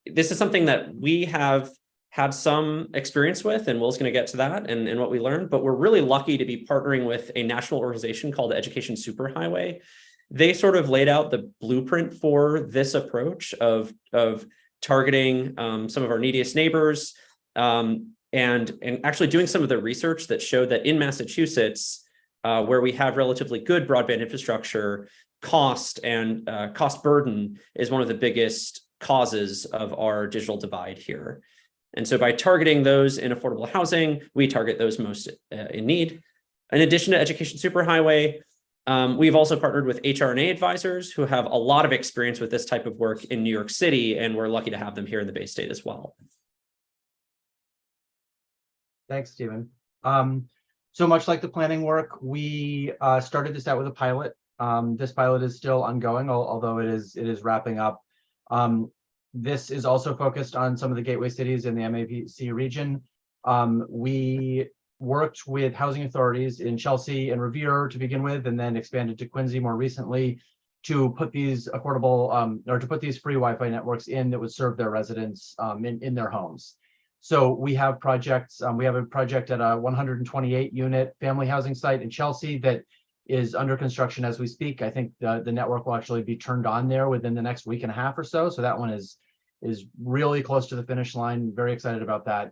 this is something that we have had some experience with, and Will's going to get to that and what we learned, but we're really lucky to be partnering with a national organization called the Education Superhighway. They sort of laid out the blueprint for this approach of targeting some of our neediest neighbors, and actually doing some of the research that showed that in Massachusetts, where we have relatively good broadband infrastructure, cost burden is one of the biggest causes of our digital divide here. And so by targeting those in affordable housing, we target those most in need. In addition to Education Superhighway, we've also partnered with HRNA advisors who have a lot of experience with this type of work in New York City, and we're lucky to have them here in the Bay State as well. Thanks, Stephen. So much like the planning work, we started this out with a pilot. This pilot is still ongoing, although it is wrapping up. This is also focused on some of the gateway cities in the MAPC region. We worked with housing authorities in Chelsea and Revere to begin with, and then expanded to Quincy more recently to put these affordable or to put these free Wi-Fi networks in that would serve their residents in their homes. So we have projects. We have a project at a 128 unit family housing site in Chelsea that is under construction as we speak. I think the network will actually be turned on there within the next week and a half or so. So that one is really close to the finish line. Very excited about that.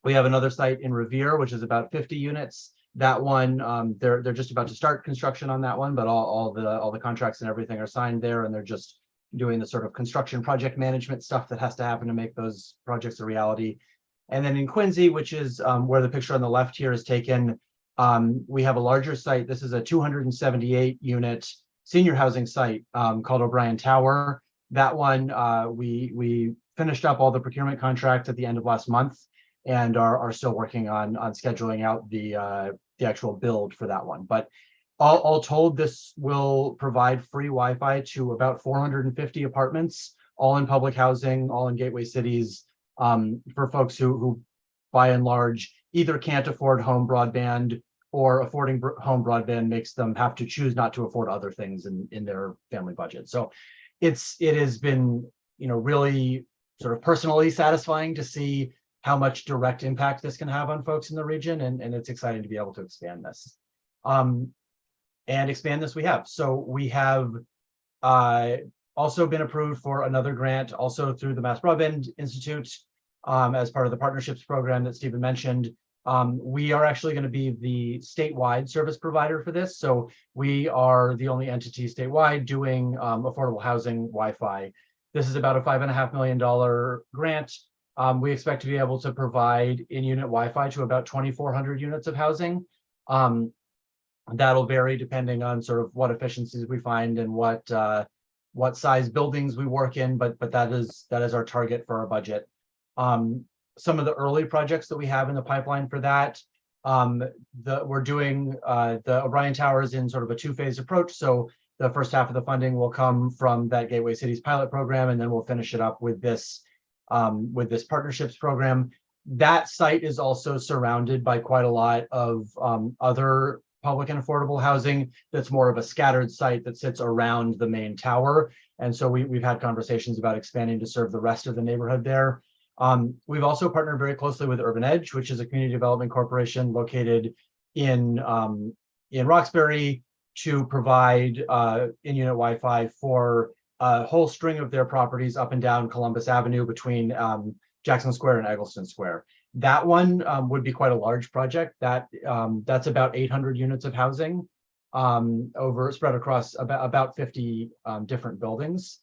We have another site in Revere, which is about 50 units. That one, they're just about to start construction on that one, but all the contracts and everything are signed there, and they're just doing the sort of construction project management stuff that has to happen to make those projects a reality. And then in Quincy, which is where the picture on the left here is taken, we have a larger site. This is a 278 unit senior housing site called O'Brien Tower. That one, we finished up all the procurement contracts at the end of last month and are still working on scheduling out the actual build for that one. But all told, this will provide free Wi-Fi to about 450 apartments, all in public housing, all in gateway cities, for folks who by and large either can't afford home broadband, or affording home broadband makes them have to choose not to afford other things in their family budget. So it has been, really sort of personally satisfying to see how much direct impact this can have on folks in the region, and it's exciting to be able to expand this. and expand this we have. So we have also been approved for another grant, also through the Mass Broadband Institute, as part of the partnerships program that Stephen mentioned. We are actually going to be the statewide service provider for this. So we are the only entity statewide doing affordable housing Wi-Fi. This is about a $5.5 million grant. We expect to be able to provide in-unit Wi-Fi to about 2,400 units of housing. That'll vary depending on sort of what efficiencies we find and what size buildings we work in, but that is our target for our budget. Some of the early projects that we have in the pipeline for that, we're doing the O'Brien Towers in sort of a two-phase approach. So the first half of the funding will come from that Gateway Cities pilot program, and then we'll finish it up with this partnerships program. That site is also surrounded by quite a lot of other public and affordable housing that's more of a scattered site that sits around the main tower. And so we've had conversations about expanding to serve the rest of the neighborhood there. We've also partnered very closely with Urban Edge, which is a community development corporation located in Roxbury, to provide in-unit Wi-Fi for a whole string of their properties up and down Columbus Avenue between Jackson Square and Eggleston Square. That one would be quite a large project. That's about 800 units of housing spread across about 50 different buildings.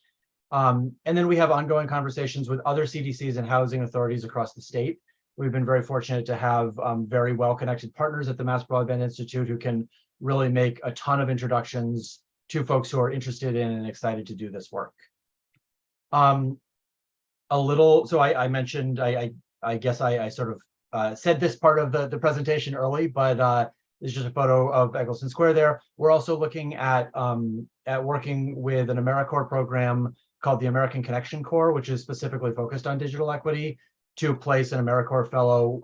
And then we have ongoing conversations with other CDCs and housing authorities across the state. We've been very fortunate to have very well-connected partners at the Mass Broadband Institute who can really make a ton of introductions to folks who are interested in and excited to do this work. So I mentioned, I guess I sort of said this part of the presentation early, but it's just a photo of Eggleston Square there. We're also looking at working with an AmeriCorps program called the American Connection Corps, which is specifically focused on digital equity, to place an AmeriCorps fellow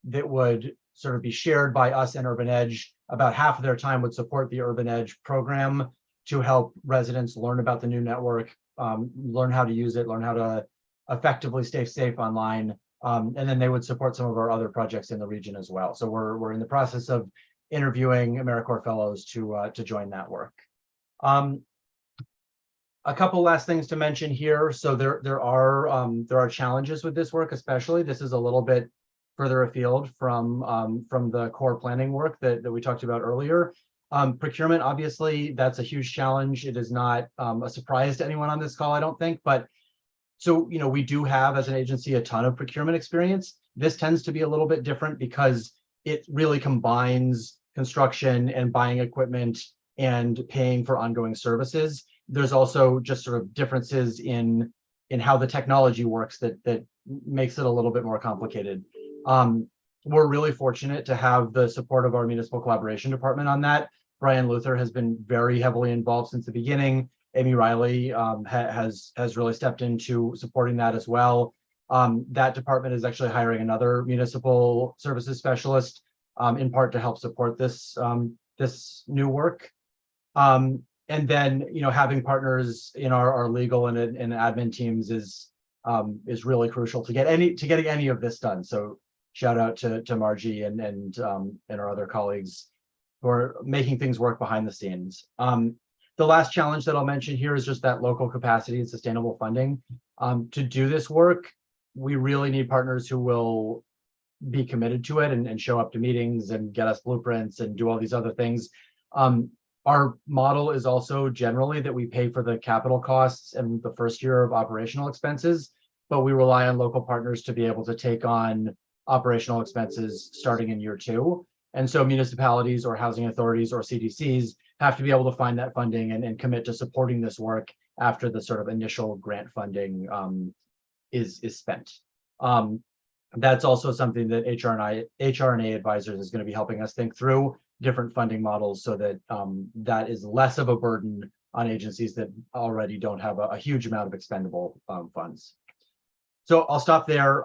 that would sort of be shared by us and Urban Edge. About half of their time would support the Urban Edge program to help residents learn about the new network, learn how to use it, learn how to effectively stay safe online. And then they would support some of our other projects in the region as well. So we're in the process of interviewing AmeriCorps fellows to join that work. A couple last things to mention here. So there are challenges with this work, especially. This is a little bit further afield from the core planning work that we talked about earlier. Procurement, obviously, that's a huge challenge. It is not a surprise to anyone on this call, I don't think. But so, we do have, as an agency, a ton of procurement experience. This tends to be a little bit different because it really combines construction and buying equipment and paying for ongoing services. There's also just sort of differences in how the technology works that makes it a little bit more complicated. We're really fortunate to have the support of our municipal collaboration department on that. Brian Luther has been very heavily involved since the beginning. Amy Riley has really stepped into supporting that as well. That department is actually hiring another municipal services specialist, in part to help support this new work. And then, having partners in our legal and admin teams is really crucial to getting any of this done. So shout out to Margie and our other colleagues who are making things work behind the scenes. The last challenge that I'll mention here is just that local capacity and sustainable funding. To do this work, we really need partners who will be committed to it and show up to meetings and get us blueprints and do all these other things. Our model is also generally that we pay for the capital costs and the first year of operational expenses, but we rely on local partners to be able to take on operational expenses starting in year 2. And so municipalities or housing authorities or CDCs have to be able to find that funding and commit to supporting this work after the sort of initial grant funding is spent. That's also something that HR&A Advisors is going to be helping us think through different funding models so that that is less of a burden on agencies that already don't have a huge amount of expendable funds. So I'll stop there.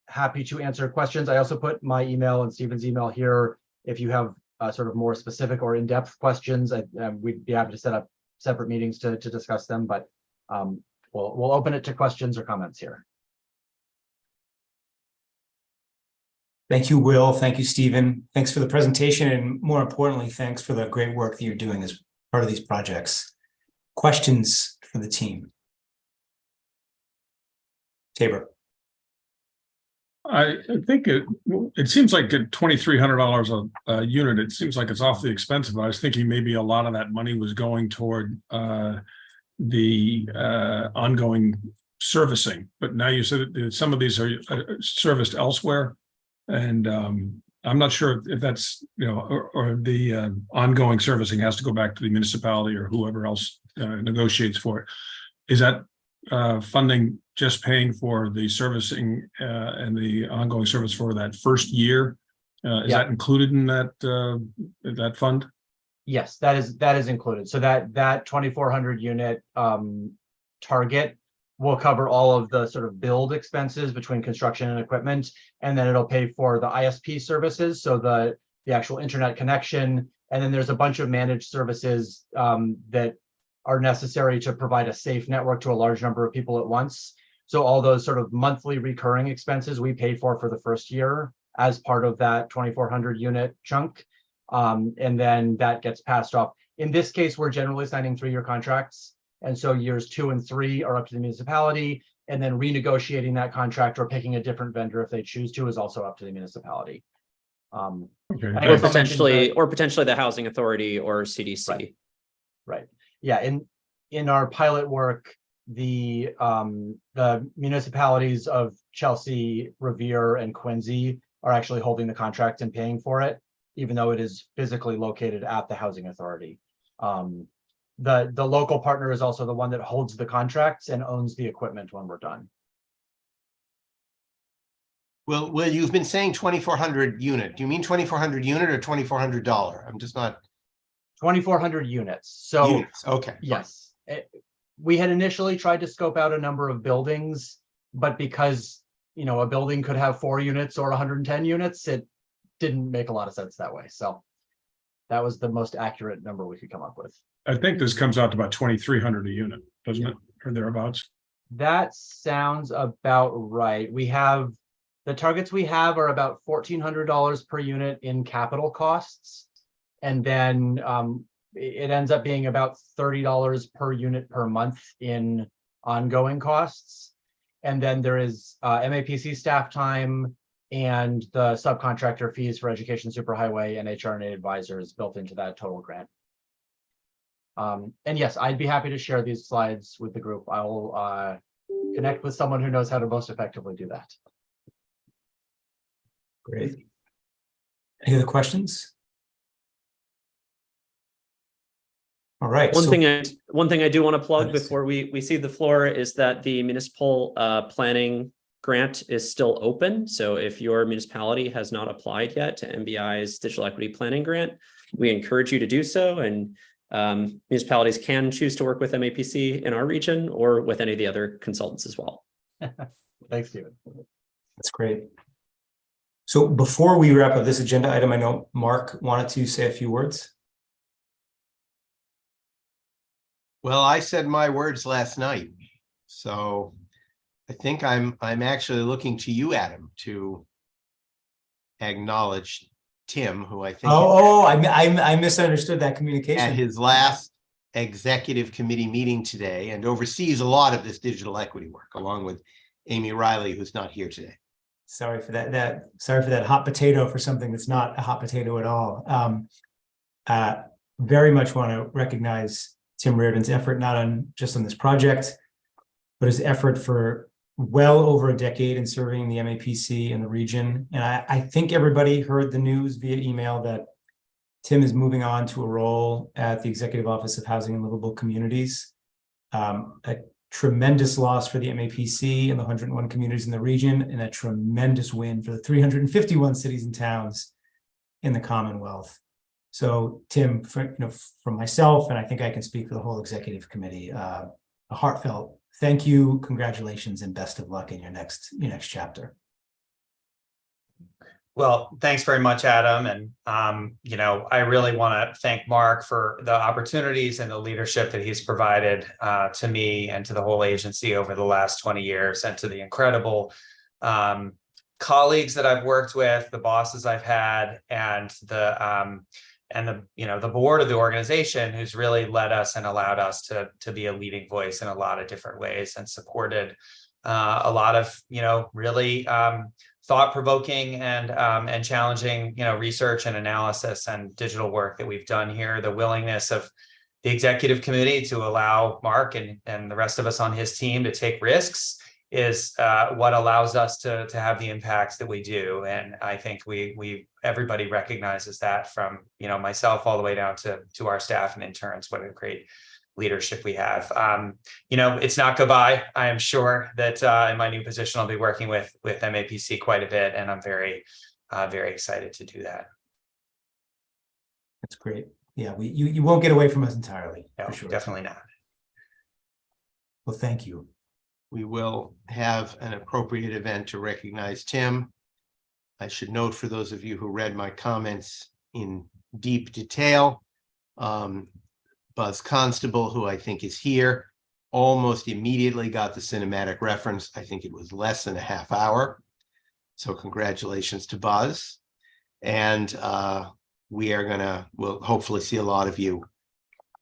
Happy to answer questions. I also put my email and Stephen's email here. If you have sort of more specific or in-depth questions, we'd be happy to set up separate meetings to discuss them, but we'll open it to questions or comments here. Thank you, Will. Thank you, Stephen. Thanks for the presentation, and more importantly, thanks for the great work that you're doing as part of these projects. Questions for the team? Tabor. I think it seems like at $2,300 a unit, it seems like it's awfully expensive. I was thinking maybe a lot of that money was going toward the ongoing servicing, but now you said that some of these are serviced elsewhere, and I'm not sure if that's, or the ongoing servicing has to go back to the municipality or whoever else negotiates for it. Is that funding just paying for the servicing and the ongoing service for that first year? Is that included in that fund? Yes, that is included. So that 2,400 unit target will cover all of the sort of build expenses between construction and equipment, and then it'll pay for the ISP services, so the actual internet connection, and then there's a bunch of managed services that are necessary to provide a safe network to a large number of people at once. So all those sort of monthly recurring expenses we pay for the first year as part of that 2,400 unit chunk. And then that gets passed off. In this case, we're generally signing 3-year contracts. And so years 2 and 3 are up to the municipality, and then renegotiating that contract or picking a different vendor if they choose to is also up to the municipality. Okay. Or potentially the housing authority or CDC. Right. Yeah. In our pilot work, the municipalities of Chelsea, Revere, and Quincy are actually holding the contract and paying for it, even though it is physically located at the housing authority. The local partner is also the one that holds the contracts and owns the equipment when we're done. Well, you've been saying 2,400 unit. Do you mean 2,400 unit or $2,400? I'm just not. 2,400 units. So units. Okay. Yes. We had initially tried to scope out a number of buildings, but because, a building could have 4 units or 110 units, it didn't make a lot of sense that way. So that was the most accurate number we could come up with. I think this comes out to about 2,300 a unit, doesn't it? Or thereabouts. That sounds about right. The targets we have are about $1,400 per unit in capital costs. And then it ends up being about $30 per unit per month in ongoing costs. And then there is MAPC staff time and the subcontractor fees for education superhighway and HRNA advisors built into that total grant. And yes, I'd be happy to share these slides with the group. I will connect with someone who knows how to most effectively do that. Great. Any other questions? All right. One thing I do want to plug before we see the floor is that the municipal planning grant is still open. So if your municipality has not applied yet to MBI's digital equity planning grant, we encourage you to do so. And municipalities can choose to work with MAPC in our region or with any of the other consultants as well. Thanks, Stephen. That's great. So before we wrap up this agenda item, I know Mark wanted to say a few words. Well, I said my words last night, so I think I'm actually looking to you, Adam, to acknowledge Tim, who I think I misunderstood that communication at his last executive committee meeting today, and oversees a lot of this digital equity work, along with Amy Riley, who's not here today. Sorry for that. Sorry for that hot potato for something that's not a hot potato at all. Very much want to recognize Tim Reardon's effort, not just on this project, but his effort for well over a decade in serving the MAPC in the region. And I think everybody heard the news via email that Tim is moving on to a role at the Executive Office of Housing and Livable Communities. A tremendous loss for the MAPC and the 101 communities in the region, and a tremendous win for the 351 cities and towns in the Commonwealth. So Tim, from myself, and I think I can speak for the whole executive committee, a heartfelt thank you, congratulations, and best of luck in your next chapter. Well, thanks very much, Adam. And, I really want to thank Mark for the opportunities and the leadership that he's provided to me and to the whole agency over the last 20 years, and to the incredible colleagues that I've worked with, the bosses I've had, and the the board of the organization who's really led us and allowed us to be a leading voice in a lot of different ways and supported a lot of really thought-provoking and challenging research and analysis and digital work that we've done here. The willingness of the executive committee to allow Mark and the rest of us on his team to take risks is what allows us to have the impacts that we do. And I think everybody recognizes that, from myself all the way down to our staff and interns. What a great leadership we have. It's not goodbye. I am sure that in my new position I'll be working with MAPC quite a bit, and I'm very excited to do that. That's great. Yeah, you won't get away from us entirely. No, for sure. definitely not. Well, thank you. We will have an appropriate event to recognize Tim. I should note, for those of you who read my comments in deep detail, Buzz Constable, who I think is here, almost immediately got the cinematic reference. I think it was less than a half hour. So congratulations to Buzz. And we'll hopefully see a lot of you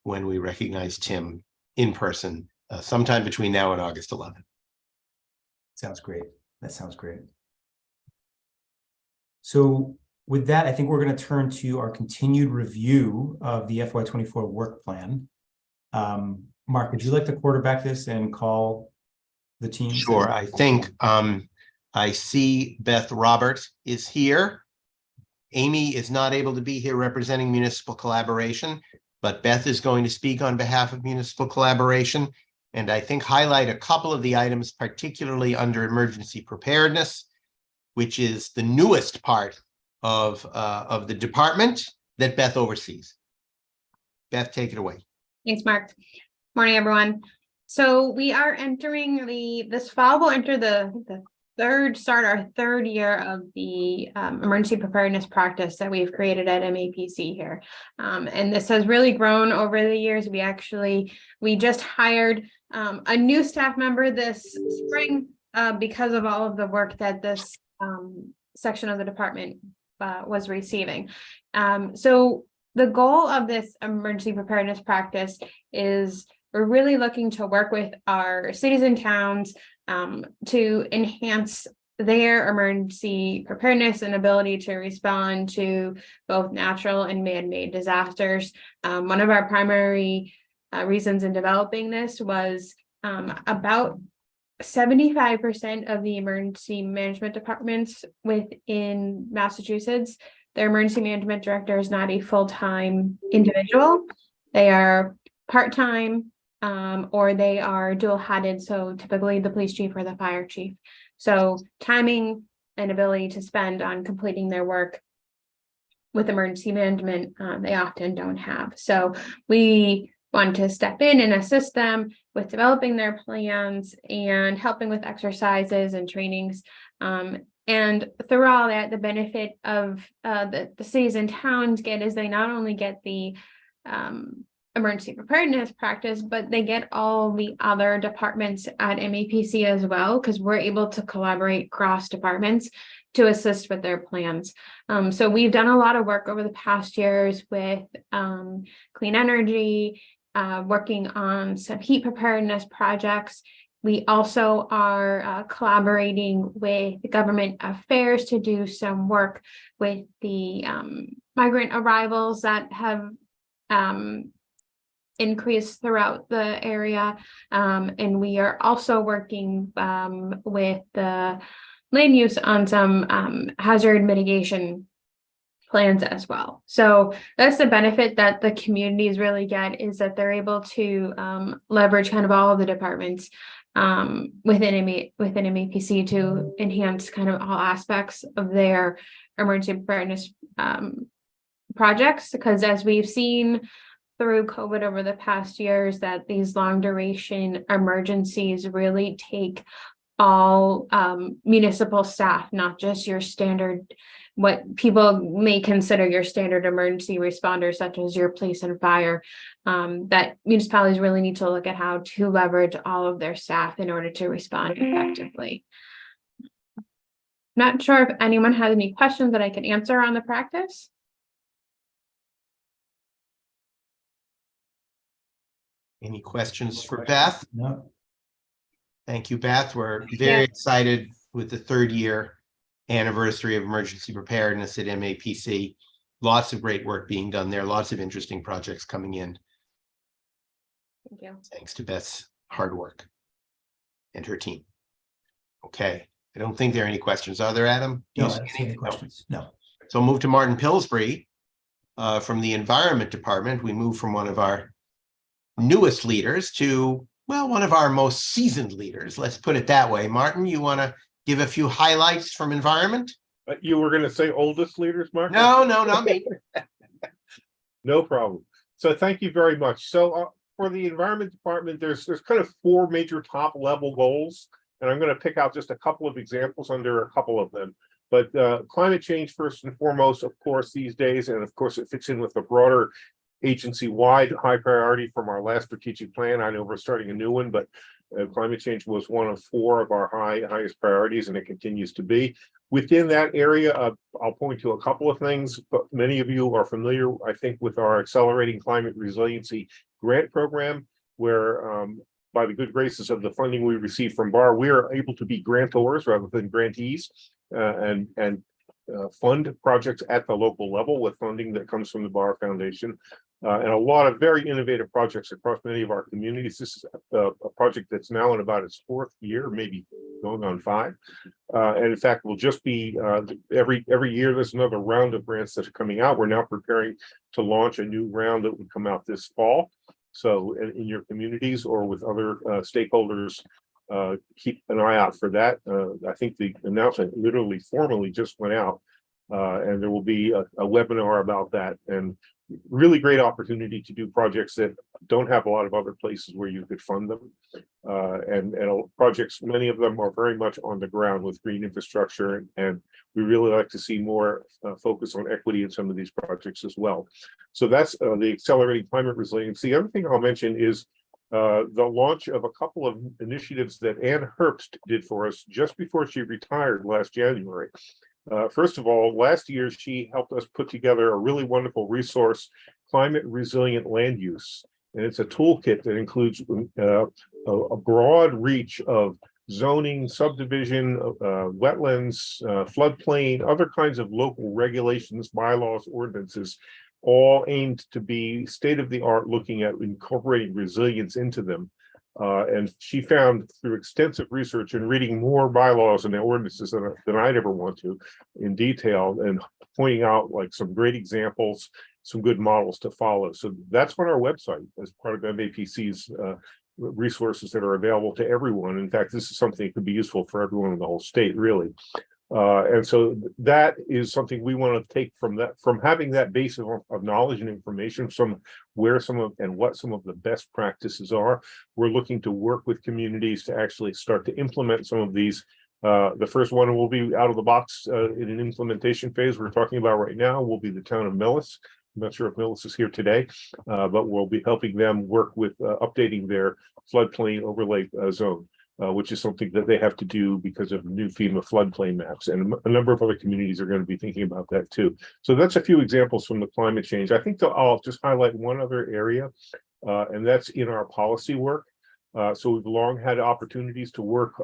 when we recognize Tim in person sometime between now and August 11th. Sounds great. That sounds great. So with that, I think we're going to turn to our continued review of the FY24 work plan. Mark, would you like to quarterback this and call the team? Sure. I think I see Beth Roberts is here. Amy is not able to be here representing Municipal Collaboration, but Beth is going to speak on behalf of Municipal Collaboration, and I think highlight a couple of the items, particularly under emergency preparedness, which is the newest part of the department that Beth oversees. Beth, take it away. Thanks, Mark. Morning, everyone. So we are entering this fall, we'll enter start our third year of the emergency preparedness practice that we've created at MAPC here. And this has really grown over the years. We just hired a new staff member this spring because of all of the work that this section of the department was receiving. So the goal of this emergency preparedness practice is we're really looking to work with our cities and towns to enhance their emergency preparedness and ability to respond to both natural and man-made disasters. One of our primary reasons in developing this was about 75% of the emergency management departments within Massachusetts, their emergency management director is not a full-time individual. They are part-time or they are dual-hatted, so typically the police chief or the fire chief. So timing and ability to spend on completing their work with emergency management, they often don't have. So we want to step in and assist them with developing their plans and helping with exercises and trainings. And through all that, the benefit of the cities and towns get is they not only get the emergency preparedness practice, but they get all the other departments at MAPC as well, because we're able to collaborate cross departments to assist with their plans. So we've done a lot of work over the past years with clean energy, working on some heat preparedness projects. We also are collaborating with government affairs to do some work with the migrant arrivals that have increased throughout the area. And we are also working with the land use on some hazard mitigation plans as well. So that's the benefit that the communities really get, is that they're able to leverage kind of all of the departments within MAPC to enhance kind of all aspects of their emergency preparedness projects. Because as we've seen through COVID over the past years, that these long duration emergencies really take all municipal staff, not just your standard, what people may consider your standard emergency responders, such as your police and fire, that municipalities really need to look at how to leverage all of their staff in order to respond effectively. Not sure if anyone has any questions that I can answer on the practice. Any questions for Beth? No. Thank you, Beth. We're very excited with the 3rd year anniversary of emergency preparedness at MAPC. Lots of great work being done there. Lots of interesting projects coming in. Thank you. Thanks to Beth's hard work and her team. Okay, I don't think there are any questions. Are there, Adam? Do No, you I don't see any questions. No. So move to Martin Pillsbury from the Environment Department. We move from one of our newest leaders to, well, one of our most seasoned leaders. Let's put it that way. Martin, you want to give a few highlights from Environment? You were going to say oldest leaders, Mark? No, not me. No problem. So thank you very much. So for the Environment Department, there's kind of 4 major top level goals, and I'm going to pick out just a couple of examples under a couple of them. But climate change, first and foremost, of course, these days, and of course, it fits in with the broader agency-wide high priority from our last strategic plan. I know we're starting a new one, but climate change was one of 4 of our highest priorities, and it continues to be. Within that area, I'll point to a couple of things, but many of you are familiar, I think, with our Accelerating Climate Resiliency Grant Program, where by the good graces of the funding we receive from BAR, we are able to be grantors rather than grantees, and fund projects at the local level with funding that comes from the BAR Foundation. And a lot of very innovative projects across many of our communities. This is a project that's now in about its 4th year, maybe going on 5. And in fact, will just be every year there's another round of grants that are coming out. We're now preparing to launch a new round that would come out this fall. So in your communities or with other stakeholders, keep an eye out for that. I think the announcement literally formally just went out, and there will be a webinar about that. And really great opportunity to do projects that don't have a lot of other places where you could fund them. And projects, many of them are very much on the ground with green infrastructure, and we really like to see more focus on equity in some of these projects as well. So that's the Accelerating Climate Resilience. The other thing I'll mention is the launch of a couple of initiatives that Ann Herbst did for us just before she retired last January. First of all, last year, she helped us put together a really wonderful resource, Climate Resilient Land Use. And it's a toolkit that includes a broad reach of zoning, subdivision, wetlands, floodplain, other kinds of local regulations, bylaws, ordinances, all aimed to be state-of-the-art, looking at incorporating resilience into them. And she found through extensive research and reading more bylaws and ordinances than I'd ever want to in detail, and pointing out like some great examples, some good models to follow. So that's on our website as part of MAPC's resources that are available to everyone. In fact, this is something that could be useful for everyone in the whole state, really. And so that is something we want to take from that, from having that base of knowledge and information, from where some of and what some of the best practices are. We're looking to work with communities to actually start to implement some of these. The first one will be out of the box in an implementation phase we're talking about right now will be the town of Millis. I'm not sure if Millis is here today, but we'll be helping them work with updating their floodplain overlay zone. Which is something that they have to do because of new FEMA floodplain maps. And a number of other communities are going to be thinking about that too. So that's a few examples from the climate change. I think I'll just highlight one other area, and that's in our policy work. So we've long had opportunities to work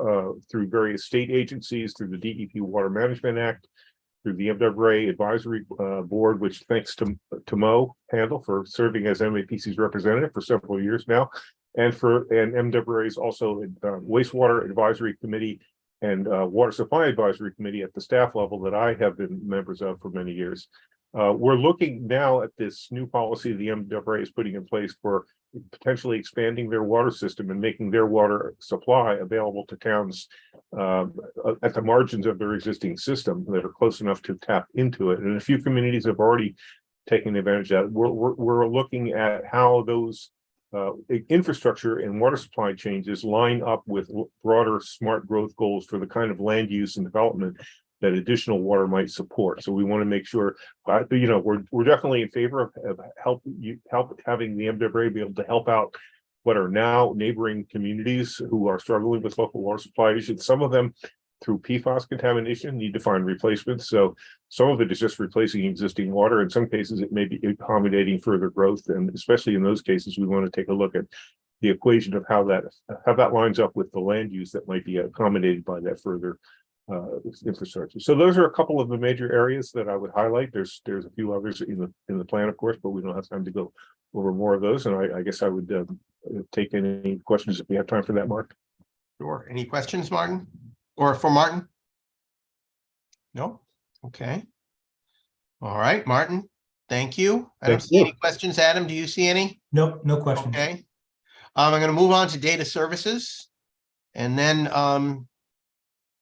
through various state agencies, through the DEP Water Management Act, through the MWRA Advisory Board, which thanks to Mo Handel for serving as MAPC's representative for several years now. And MWRA is also Wastewater Advisory Committee and Water Supply Advisory Committee at the staff level that I have been members of for many years. We're looking now at this new policy the MWRA is putting in place for potentially expanding their water system and making their water supply available to towns at the margins of their existing system that are close enough to tap into it. And a few communities have already taken advantage of that. We're looking at how those infrastructure and water supply changes line up with broader smart growth goals for the kind of land use and development that additional water might support. So we want to make sure, we're definitely in favor of help having the MWRA be able to help out what are now neighboring communities who are struggling with local water supply issues. Some of them through PFAS contamination, need to find replacements. So some of it is just replacing existing water. In some cases, it may be accommodating further growth. And especially in those cases, we want to take a look at the equation of how that lines up with the land use that might be accommodated by that further infrastructure. So those are a couple of the major areas that I would highlight. There's a few others in the plan, of course, but we don't have time to go over more of those. And I guess I would take any questions if we have time for that, Mark. Sure. Any questions, Martin? Or for Martin? No? Okay. All right, Martin. Thank you. I don't Thank see you. any questions. Adam, do you see any? Nope, no questions. Okay. I'm going to move on to data services. And then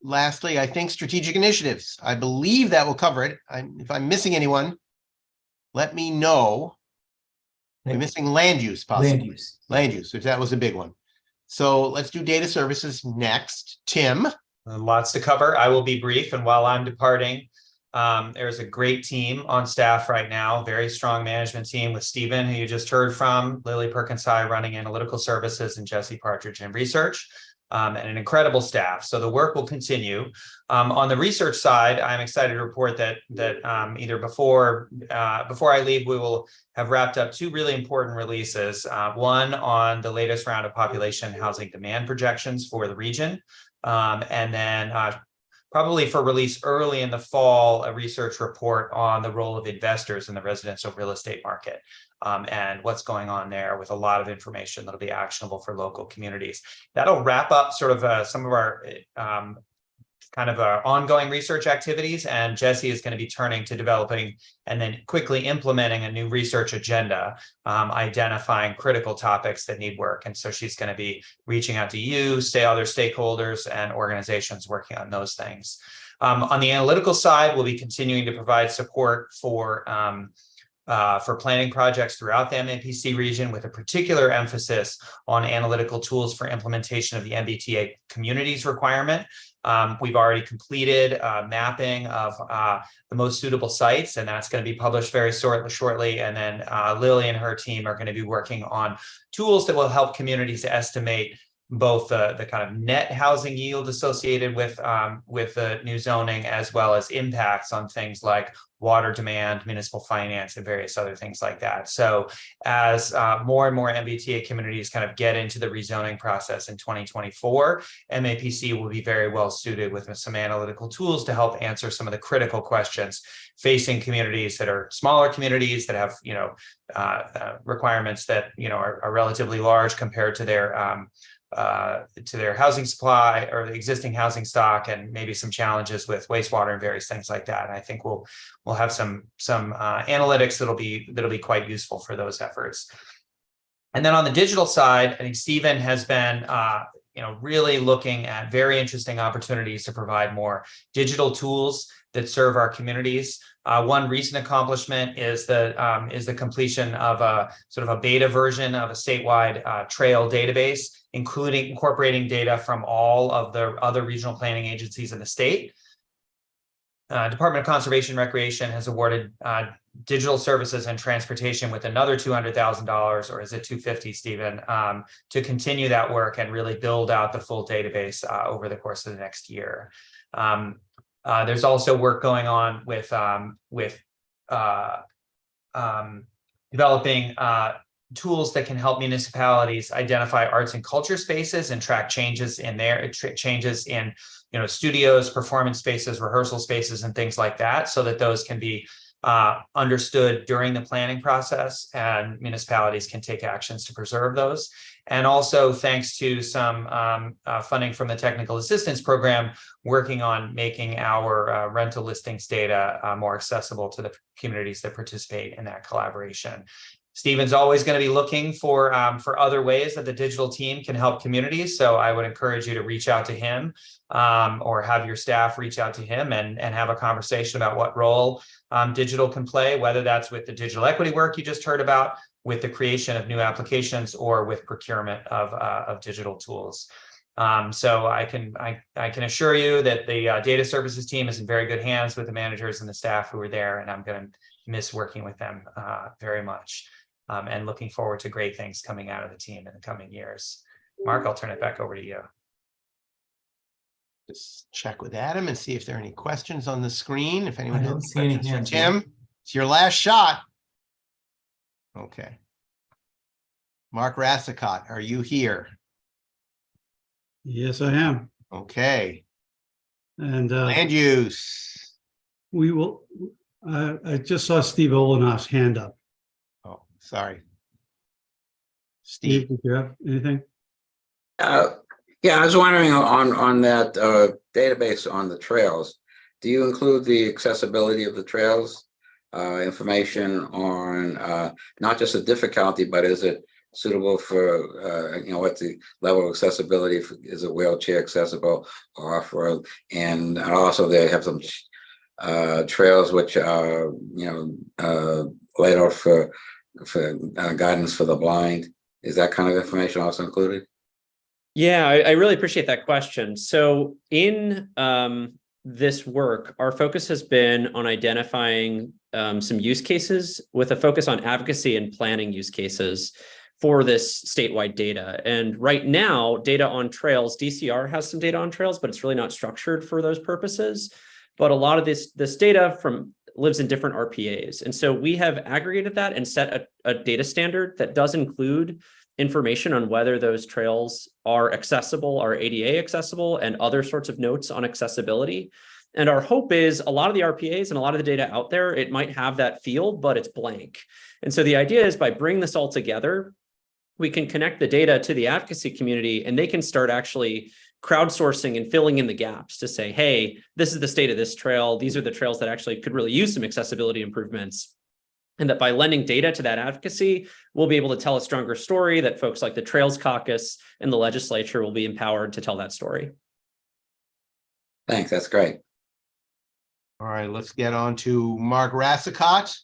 lastly, I think strategic initiatives. I believe that will cover it. If I'm missing anyone, let me know. We're missing land use possibly. Land use, if that was a big one. So let's do data services next. Tim. Lots to cover. I will be brief. And while I'm departing, there's a great team on staff right now, very strong management team with Stephen, who you just heard from, Lily Perkins-High running analytical services, and Jesse Partridge in research, and an incredible staff. So the work will continue. On the research side, I'm excited to report that either before I leave, we will have wrapped up two really important releases. One on the latest round of population housing demand projections for the region, and then probably for release early in the fall, a research report on the role of investors in the residential real estate market, and what's going on there, with a lot of information that'll be actionable for local communities. That'll wrap up sort of some of our ongoing research activities, and Jesse is going to be turning to developing and then quickly implementing a new research agenda, identifying critical topics that need work. And so she's going to be reaching out to you, other stakeholders and organizations working on those things. On the analytical side, we'll be continuing to provide support for planning projects throughout the MAPC region, with a particular emphasis on analytical tools for implementation of the MBTA communities requirement. We've already completed mapping of the most suitable sites, and that's going to be published very shortly. And then Lily and her team are going to be working on tools that will help communities estimate both the kind of net housing yield associated with the new zoning, as well as impacts on things like water demand, municipal finance, and various other things like that. So as more and more MBTA communities kind of get into the rezoning process in 2024, MAPC will be very well suited with some analytical tools to help answer some of the critical questions facing communities that are smaller communities that have, requirements that, are relatively large compared to their housing supply or the existing housing stock, and maybe some challenges with wastewater and various things like that. And I think we'll have some analytics that'll be quite useful for those efforts. And then on the digital side, I think Stephen has been really looking at very interesting opportunities to provide more digital tools that serve our communities. One recent accomplishment is the completion of a sort of a beta version of a statewide trail database, incorporating data from all of the other regional planning agencies in the state. Department of Conservation and Recreation has awarded digital services and transportation with another $200,000, or is it $250,000, Stephen, to continue that work and really build out the full database over the course of the next year. There's also work going on with developing tools that can help municipalities identify arts and culture spaces and track changes in studios, performance spaces, rehearsal spaces, and things like that, so that those can be understood during the planning process, and municipalities can take actions to preserve those. And also, thanks to some funding from the Technical Assistance Program, working on making our rental listings data more accessible to the communities that participate in that collaboration. Stephen's always going to be looking for other ways that the digital team can help communities. So I would encourage you to reach out to him, or have your staff reach out to him and have a conversation about what role digital can play, whether that's with the digital equity work you just heard about, with the creation of new applications, or with procurement of digital tools. So I can assure you that the data services team is in very good hands with the managers and the staff who are there, and I'm going to miss working with them very much. And looking forward to great things coming out of the team in the coming years. Mark, I'll turn it back over to you. Just check with Adam and see if there are any questions on the screen. If anyone I has don't see any questions for hands. Tim, it's your last shot. Okay. Mark Rassicot, are you here? Yes, I am. Okay. And Land use. we will, I just saw Steve Olenoff's hand up. Oh, sorry. Steve, did you have anything? Yeah, I was wondering on that database on the trails, do you include the accessibility of the trails? Information on not just the difficulty, but is it suitable for, what the level of accessibility for, is it wheelchair accessible or off-road? And also they have some trails which are, laid out for guidance for the blind. Is that kind of information also included? Yeah, I really appreciate that question. So in this work, our focus has been on identifying some use cases with a focus on advocacy and planning use cases for this statewide data. And right now, data on trails, DCR has some data on trails, but it's really not structured for those purposes. But a lot of this data lives in different RPAs. And so we have aggregated that and set a data standard that does include information on whether those trails are accessible, are ADA accessible, and other sorts of notes on accessibility. And our hope is a lot of the RPAs and a lot of the data out there, it might have that field, but it's blank. And so the idea is by bringing this all together, we can connect the data to the advocacy community and they can start actually crowdsourcing and filling in the gaps to say, hey, this is the state of this trail. These are the trails that actually could really use some accessibility improvements. And that by lending data to that advocacy, we'll be able to tell a stronger story that folks like the Trails Caucus and the legislature will be empowered to tell that story. Thanks, that's great. All right, let's get on to Mark Rassicot.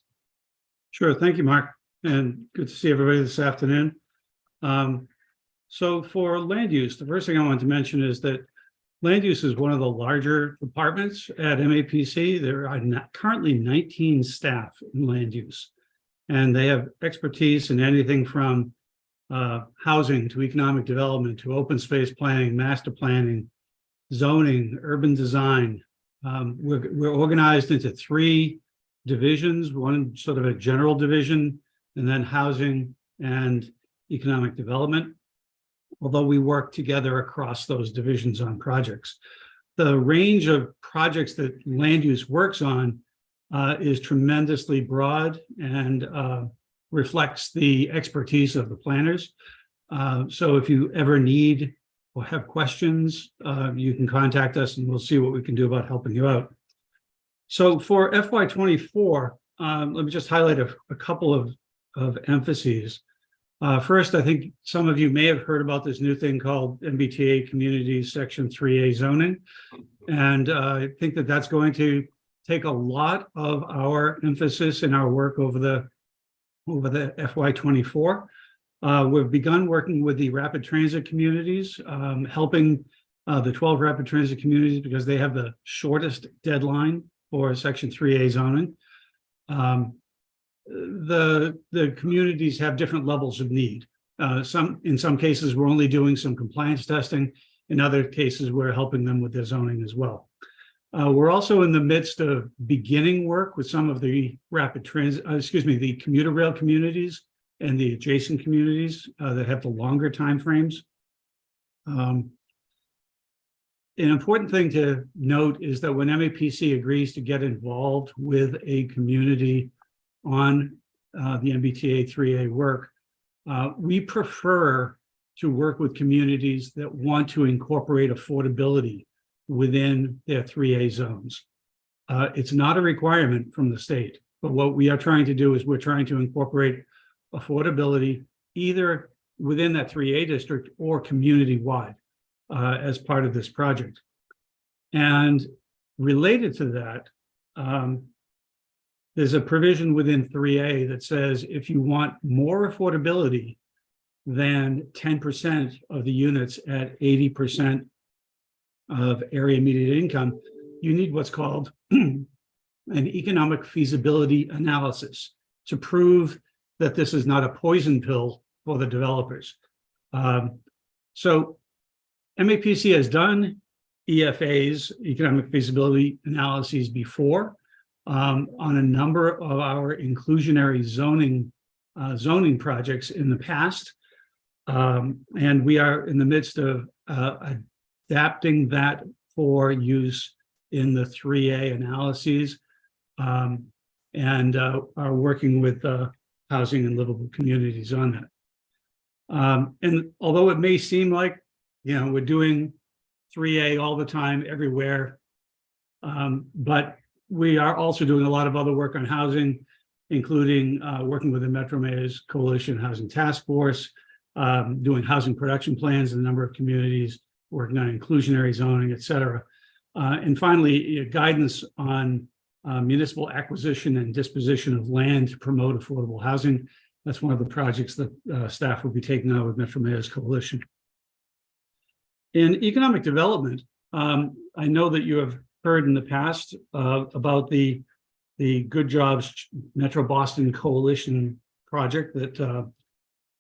Sure, thank you, Mark, and good to see everybody this afternoon. So for land use, the first thing I want to mention is that land use is one of the larger departments at MAPC. There are currently 19 staff in land use, and they have expertise in anything from housing to economic development to open space planning, master planning, zoning, urban design. We're organized into 3 divisions, one sort of a general division, and then housing and economic development, although we work together across those divisions on projects. The range of projects that land use works on is tremendously broad and reflects the expertise of the planners. So if you ever need or have questions, you can contact us and we'll see what we can do about helping you out. So for FY24, let me just highlight a couple of emphases. First, I think some of you may have heard about this new thing called MBTA Communities Section 3A zoning. And I think that that's going to take a lot of our emphasis in our work over the FY24. We've begun working with the rapid transit communities, helping the 12 rapid transit communities because they have the shortest deadline for Section 3A zoning. The communities have different levels of need. In some cases, we're only doing some compliance testing. In other cases, we're helping them with their zoning as well. We're also in the midst of beginning work with some of the the commuter rail communities and the adjacent communities that have the longer timeframes. An important thing to note is that when MAPC agrees to get involved with a community on the MBTA 3A work, we prefer to work with communities that want to incorporate affordability within their 3A zones. It's not a requirement from the state, but what we are trying to do is we're trying to incorporate affordability either within that 3A district or community-wide as part of this project. And related to that, there's a provision within 3A that says if you want more affordability than 10% of the units at 80% of area median income, you need what's called an economic feasibility analysis to prove that this is not a poison pill for the developers. So MAPC has done EFAs, economic feasibility analyses, before on a number of our inclusionary zoning projects in the past. And we are in the midst of adapting that for use in the 3A analyses, and are working with housing and livable communities on that. And although it may seem like, we're doing 3A all the time everywhere, but we are also doing a lot of other work on housing, including working with the Metro Mayors Coalition Housing Task Force, doing housing production plans in a number of communities, working on inclusionary zoning, et cetera. And finally, guidance on municipal acquisition and disposition of land to promote affordable housing. That's one of the projects that staff will be taking on with Metro Mayors Coalition. In economic development, I know that you have heard in the past about the Good Jobs Metro Boston Coalition project that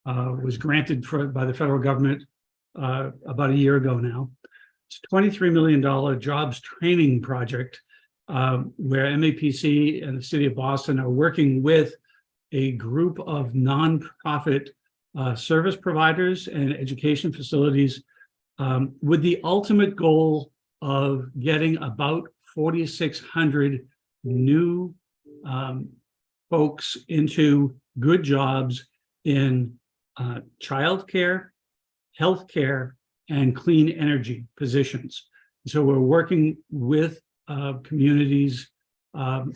was granted by the federal government about a year ago now. It's a $23 million jobs training project where MAPC and the city of Boston are working with a group of nonprofit service providers and education facilities with the ultimate goal of getting about 4,600 new folks into good jobs in childcare, healthcare, and clean energy positions. So we're working with communities, the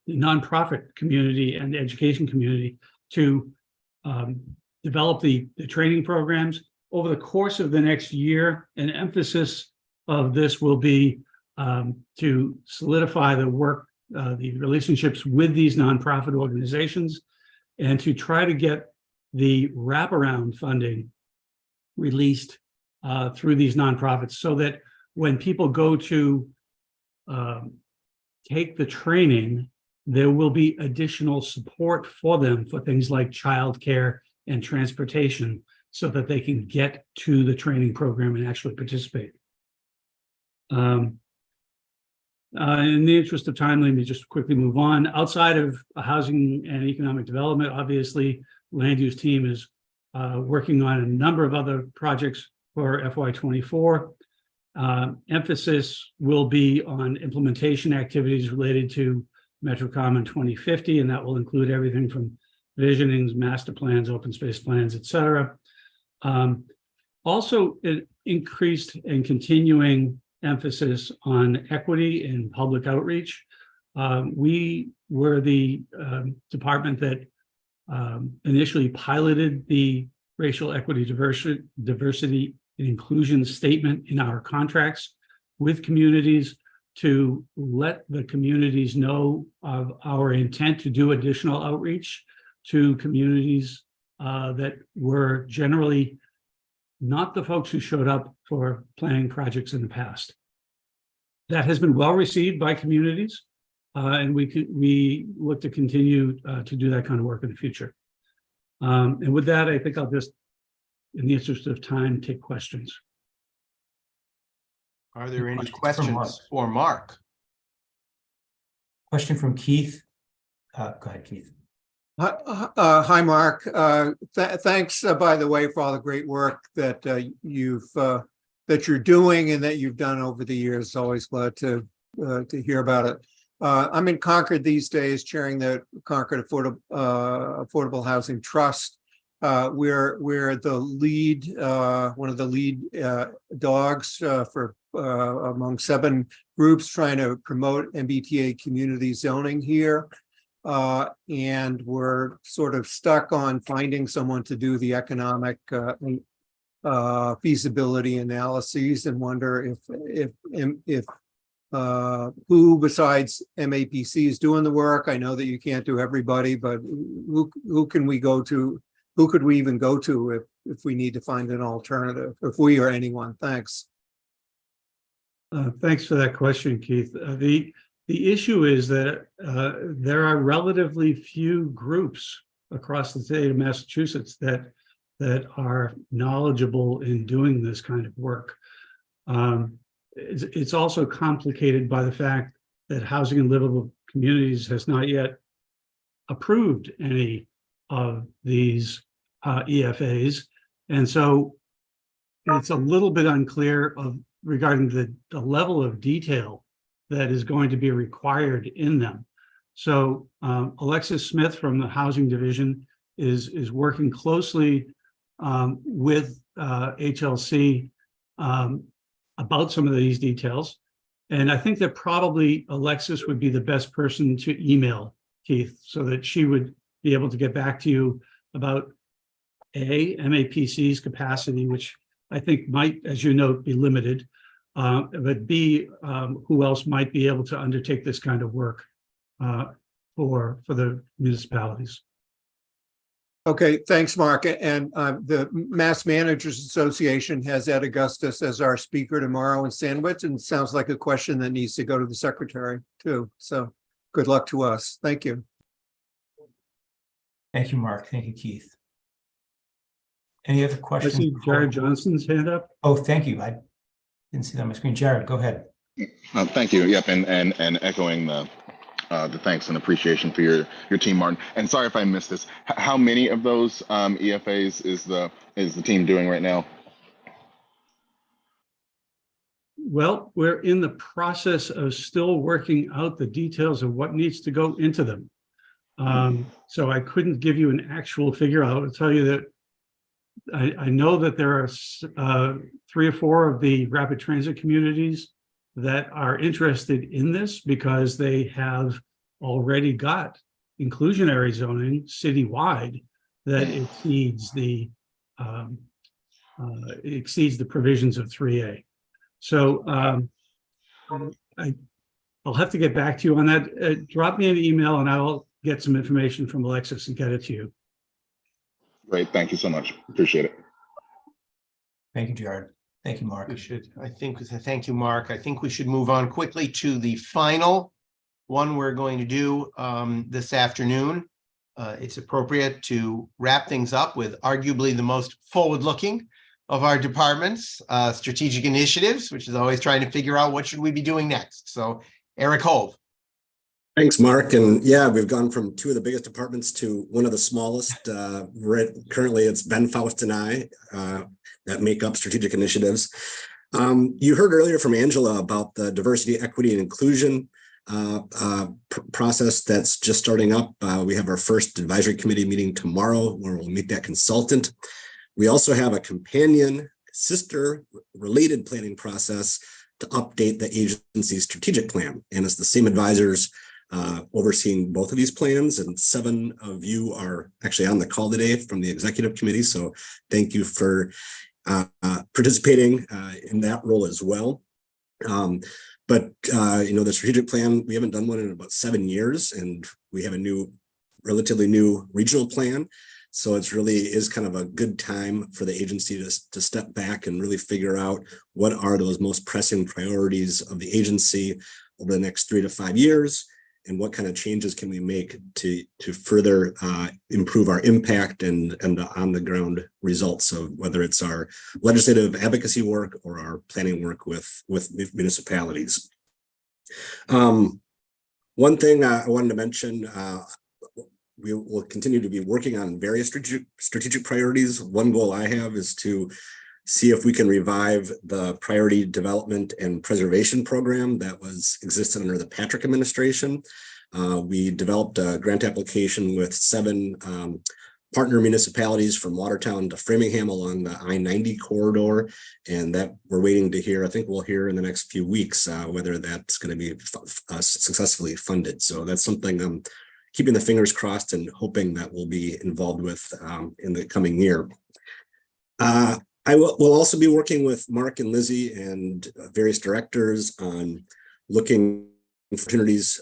nonprofit community and the education community to develop the training programs. Over the course of the next year, an emphasis of this will be to solidify the work, the relationships with these nonprofit organizations, and to try to get the wraparound funding released through these nonprofits, so that when people go to take the training, there will be additional support for them for things like childcare and transportation, so that they can get to the training program and actually participate. In the interest of time, let me just quickly move on. Outside of housing and economic development, obviously, land use team is working on a number of other projects for FY24. Emphasis will be on implementation activities related to Metro Common 2050, and that will include everything from visionings, master plans, open space plans, et cetera. Also, an increased and continuing emphasis on equity and public outreach. We were the department that initially piloted the racial equity, diversity and inclusion statement in our contracts with communities to let the communities know of our intent to do additional outreach to communities that were generally not the folks who showed up for planning projects in the past. That has been well received by communities, and we look to continue to do that kind of work in the future. And with that, I think I'll just, in the interest of time, take questions. Are there any questions for Mark? Question from Keith. Go ahead, Keith. Hi, Mark. Thanks, by the way, for all the great work that that you're doing and that you've done over the years. Always glad to hear about it. I'm in Concord these days, chairing the Concord Affordable Housing Trust. We're the lead, one of the lead dogs for among 7 groups trying to promote MBTA community zoning here. And we're sort of stuck on finding someone to do the economic feasibility analyses, and wonder if who besides MAPC is doing the work. I know that you can't do everybody, but who can we go to? Who could we even go to if we need to find an alternative, if we or anyone? Thanks. Thanks for that question, Keith. The issue is that there are relatively few groups across the state of Massachusetts that that are knowledgeable in doing this kind of work. It's also complicated by the fact that Housing and Livable Communities has not yet approved any of these EFAs. And so it's a little bit unclear regarding the level of detail that is going to be required in them. So Alexis Smith from the Housing Division is working closely with HLC about some of these details. And I think that probably Alexis would be the best person to email Keith so that she would be able to get back to you about MAPC's capacity, which I think might, as you note, be limited, but B, who else might be able to undertake this kind of work for the municipalities. Okay, thanks, Mark. And the Mass Managers Association has Ed Augustus as our speaker tomorrow in Sandwich, and it sounds like a question that needs to go to the secretary too. So good luck to us. Thank you. Thank you, Mark. Thank you, Keith. Any other I questions? see Jared Johnson's hand up. Oh, thank you. I didn't see that on my screen. Jared, go ahead. Thank you. Yep, and echoing the thanks and appreciation for your team, Martin. And sorry if I missed this. How many of those EFAs is the team doing right now? Well, we're in the process of still working out the details of what needs to go into them. So I couldn't give you an actual figure. I'll tell you that I know that there are 3 or 4 of the rapid transit communities that are interested in this because they have already got inclusionary zoning citywide that exceeds the provisions of 3A. So I'll have to get back to you on that. Drop me an email and I will get some information from Alexis and get it to you. Great. Thank you so much. Appreciate it. Thank you, Jared. Thank you, Mark. Thank you, Mark. I think we should move on quickly to the final one we're going to do this afternoon. It's appropriate to wrap things up with arguably the most forward-looking of our departments, strategic initiatives, which is always trying to figure out what should we be doing next. So Eric Hove. Thanks, Mark. And yeah, we've gone from 2 of the biggest departments to one of the smallest. Currently, it's Ben Faust and I that make up strategic initiatives. You heard earlier from Angela about the diversity, equity, and inclusion process that's just starting up. We have our first advisory committee meeting tomorrow where we'll meet that consultant. We also have a companion, sister related planning process to update the agency's strategic plan. And it's the same advisors overseeing both of these plans, and 7 of you are actually on the call today from the executive committee. So thank you for participating in that role as well. But the strategic plan, we haven't done one in about 7 years, and we have a relatively new regional plan. So it's really is kind of a good time for the agency to step back and really figure out what are those most pressing priorities of the agency over the next 3 to 5 years, and what kind of changes can we make to further improve our impact and the on the ground results of whether it's our legislative advocacy work or our planning work with municipalities. One thing I wanted to mention, we will continue to be working on various strategic priorities. One goal I have is to see if we can revive the priority development and preservation program that existed under the Patrick administration. We developed a grant application with 7 partner municipalities from Watertown to Framingham along the I-90 corridor, and that we're waiting to hear. I think we'll hear in the next few weeks whether that's going to be successfully funded. So that's something I'm keeping the fingers crossed and hoping that we'll be involved with in the coming year. We'll also be working with Mark and Lizzie and various directors on looking opportunities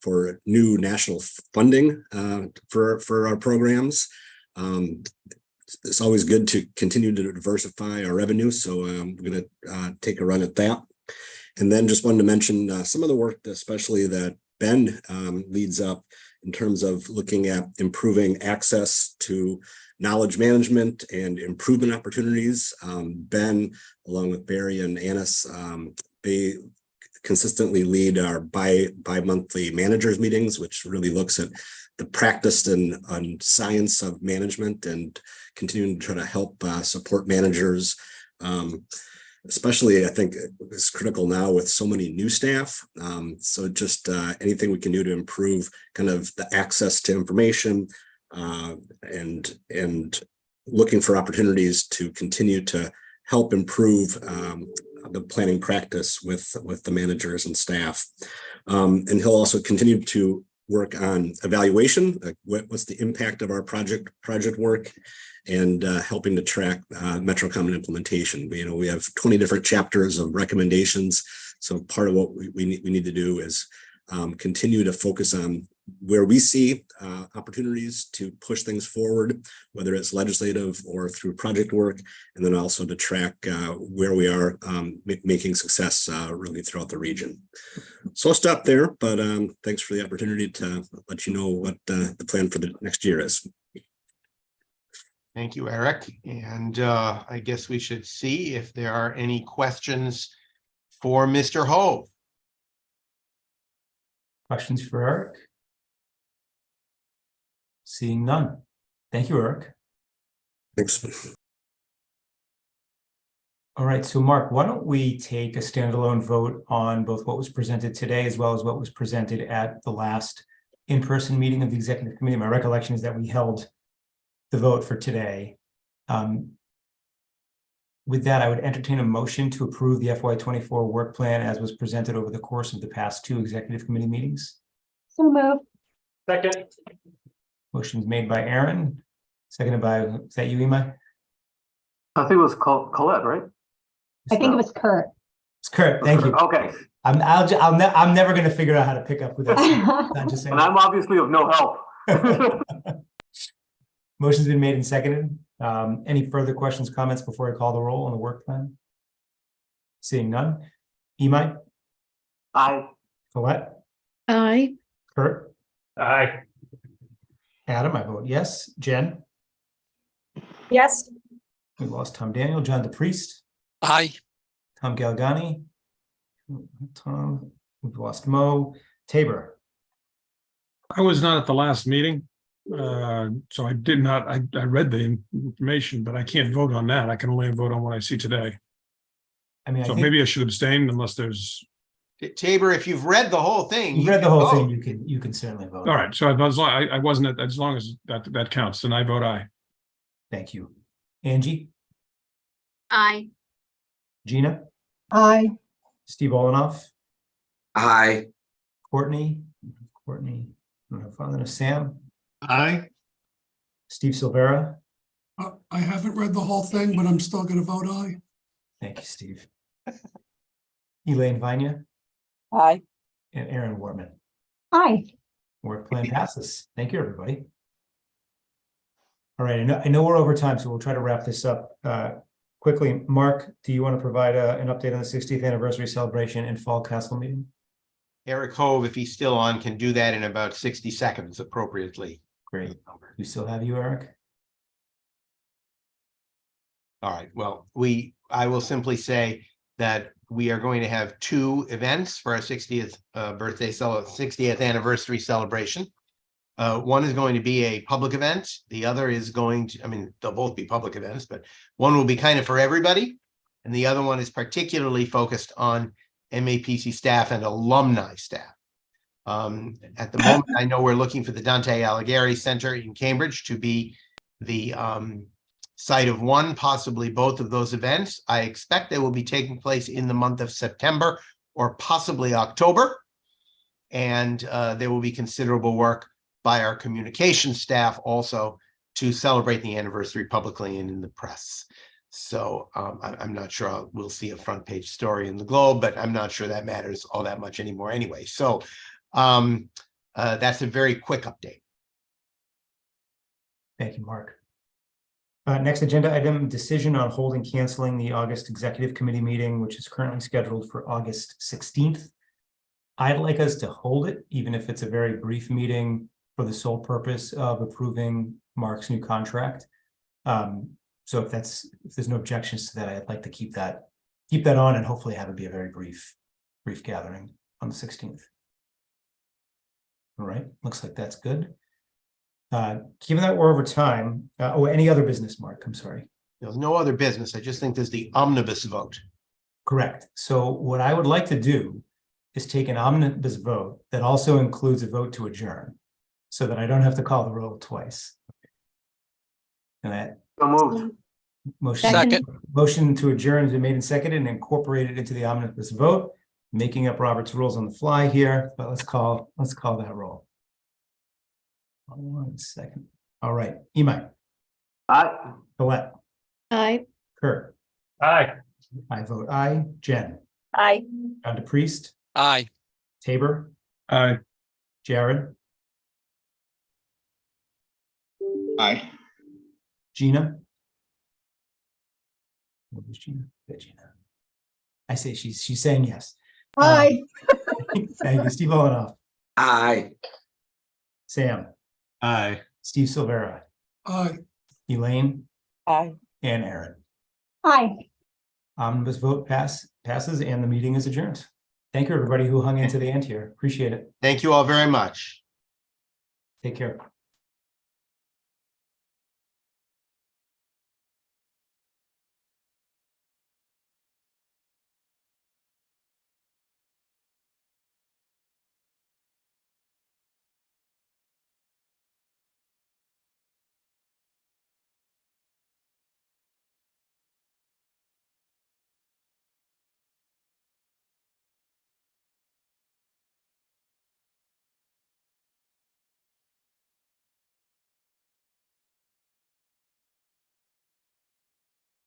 for new national funding for our programs. It's always good to continue to diversify our revenue, so I'm going to take a run at that. And then just wanted to mention some of the work, especially that Ben leads up in terms of looking at improving access to knowledge management and improvement opportunities. Ben, along with Barry and Annis, they consistently lead our bi-monthly managers meetings, which really looks at the practice and science of management and continuing to try to help support managers. Especially, I think it's critical now with so many new staff. So just anything we can do to improve kind of the access to information and looking for opportunities to continue to help improve the planning practice with the managers and staff. And he'll also continue to work on evaluation, like what's the impact of our project work, and helping to track MetroCom implementation. We have 20 different chapters of recommendations. So part of what we need to do is continue to focus on where we see opportunities to push things forward, whether it's legislative or through project work, and then also to track where we are making success really throughout the region. So I'll stop there, but thanks for the opportunity to let you know what the plan for the next year is. Thank you, Eric. And I guess we should see if there are any questions for Mr. Hove. Questions for Eric? Seeing none. Thank you, Eric. Thanks. All right, so Mark, why don't we take a standalone vote on both what was presented today as well as what was presented at the last in-person meeting of the executive committee? My recollection is that we held the vote for today. With that, I would entertain a motion to approve the FY24 work plan as was presented over the course of the past 2 executive committee meetings. So move. Second. Motion's made by Aaron, seconded by, is that you, Imai? I think it was Colette, right? I think it was Kurt. It's Kurt, thank you. Okay. I'm never going to figure out how to pick up with that. I'm just saying. And I'm obviously of no help. Motion's been made and seconded. Any further questions, comments before I call the roll on the work plan? Seeing none. Imai? Aye. Colette? Aye. Kurt? Aye. Adam, I vote yes. Jen? Yes. We lost Tom Daniel. John DePriest? Aye. Tom Galgani? Tom. We've lost Mo. Tabor? I was not at the last meeting. So I did not, I read the information, but I can't vote on that. I can only vote on what I see today. I mean, So maybe I should abstain unless there's. Tabor, if you've read the whole thing, you read the whole thing, you can certainly vote. All right, so as long I wasn't as long as that counts, then I vote aye. Thank you. Angie? Aye. Gina? Aye. Steve Olenoff? Aye. Courtney? Courtney. Father Sam? Aye. Steve Silvera? I haven't read the whole thing, but I'm still going to vote aye. Thank you, Steve. Elaine Vanya? Aye. And Aaron Wortman. Aye. Work plan passes. Thank you, everybody. All right, I know we're over time, so we'll try to wrap this up quickly. Mark, do you want to provide an update on the 60th anniversary celebration and fall council meeting? Eric Hove, if he's still on, can do that in about 60 seconds appropriately. Great. We still have you, Eric? All right. Well, I will simply say that we are going to have 2 events for our 60th 60th anniversary celebration. One is going to be a public event. The other is going to, I mean, they'll both be public events, but one will be kind of for everybody. And the other one is particularly focused on MAPC staff and alumni staff. At the moment, I know we're looking for the Dante Alighieri Center in Cambridge to be the site of one, possibly both of those events. I expect they will be taking place in the month of September or possibly October. And there will be considerable work by our communication staff also to celebrate the anniversary publicly and in the press. So I'm not sure we'll see a front page story in the Globe, but I'm not sure that matters all that much anymore anyway. So that's a very quick update. Thank you, Mark. Next agenda item, decision on holding canceling the August executive committee meeting, which is currently scheduled for August 16th. I'd like us to hold it, even if it's a very brief meeting for the sole purpose of approving Mark's new contract. So if there's no objections to that, I'd like to keep that on and hopefully have it be a very brief gathering on the 16th. All right, looks like that's good. Given that we're over time, any other business, Mark? I'm sorry. There's no other business. I just think there's the omnibus vote. Correct. So what I would like to do is take an omnibus vote that also includes a vote to adjourn, so that I don't have to call the roll twice. And that So moved. motion to adjourn has been made and seconded and incorporated into the omnibus vote, making up Robert's rules on the fly here, but let's call that roll. 1 second. All right, Imai. Aye. Colette. Aye. Kurt. Aye. I vote aye. Jen. Aye. John DePriest. Aye. Tabor. Aye. Jared. Aye. Gina. What was Gina? Good, Gina. I say she's saying yes. Aye. Thank you, Steve Olenoff. Aye. Sam. Aye. Steve Silvera. Aye. Elaine. Aye. And Aaron. Aye. Omnibus vote passes and the meeting is adjourned. Thank you, everybody who hung into the end here. Appreciate it. Thank you all very much. Take care.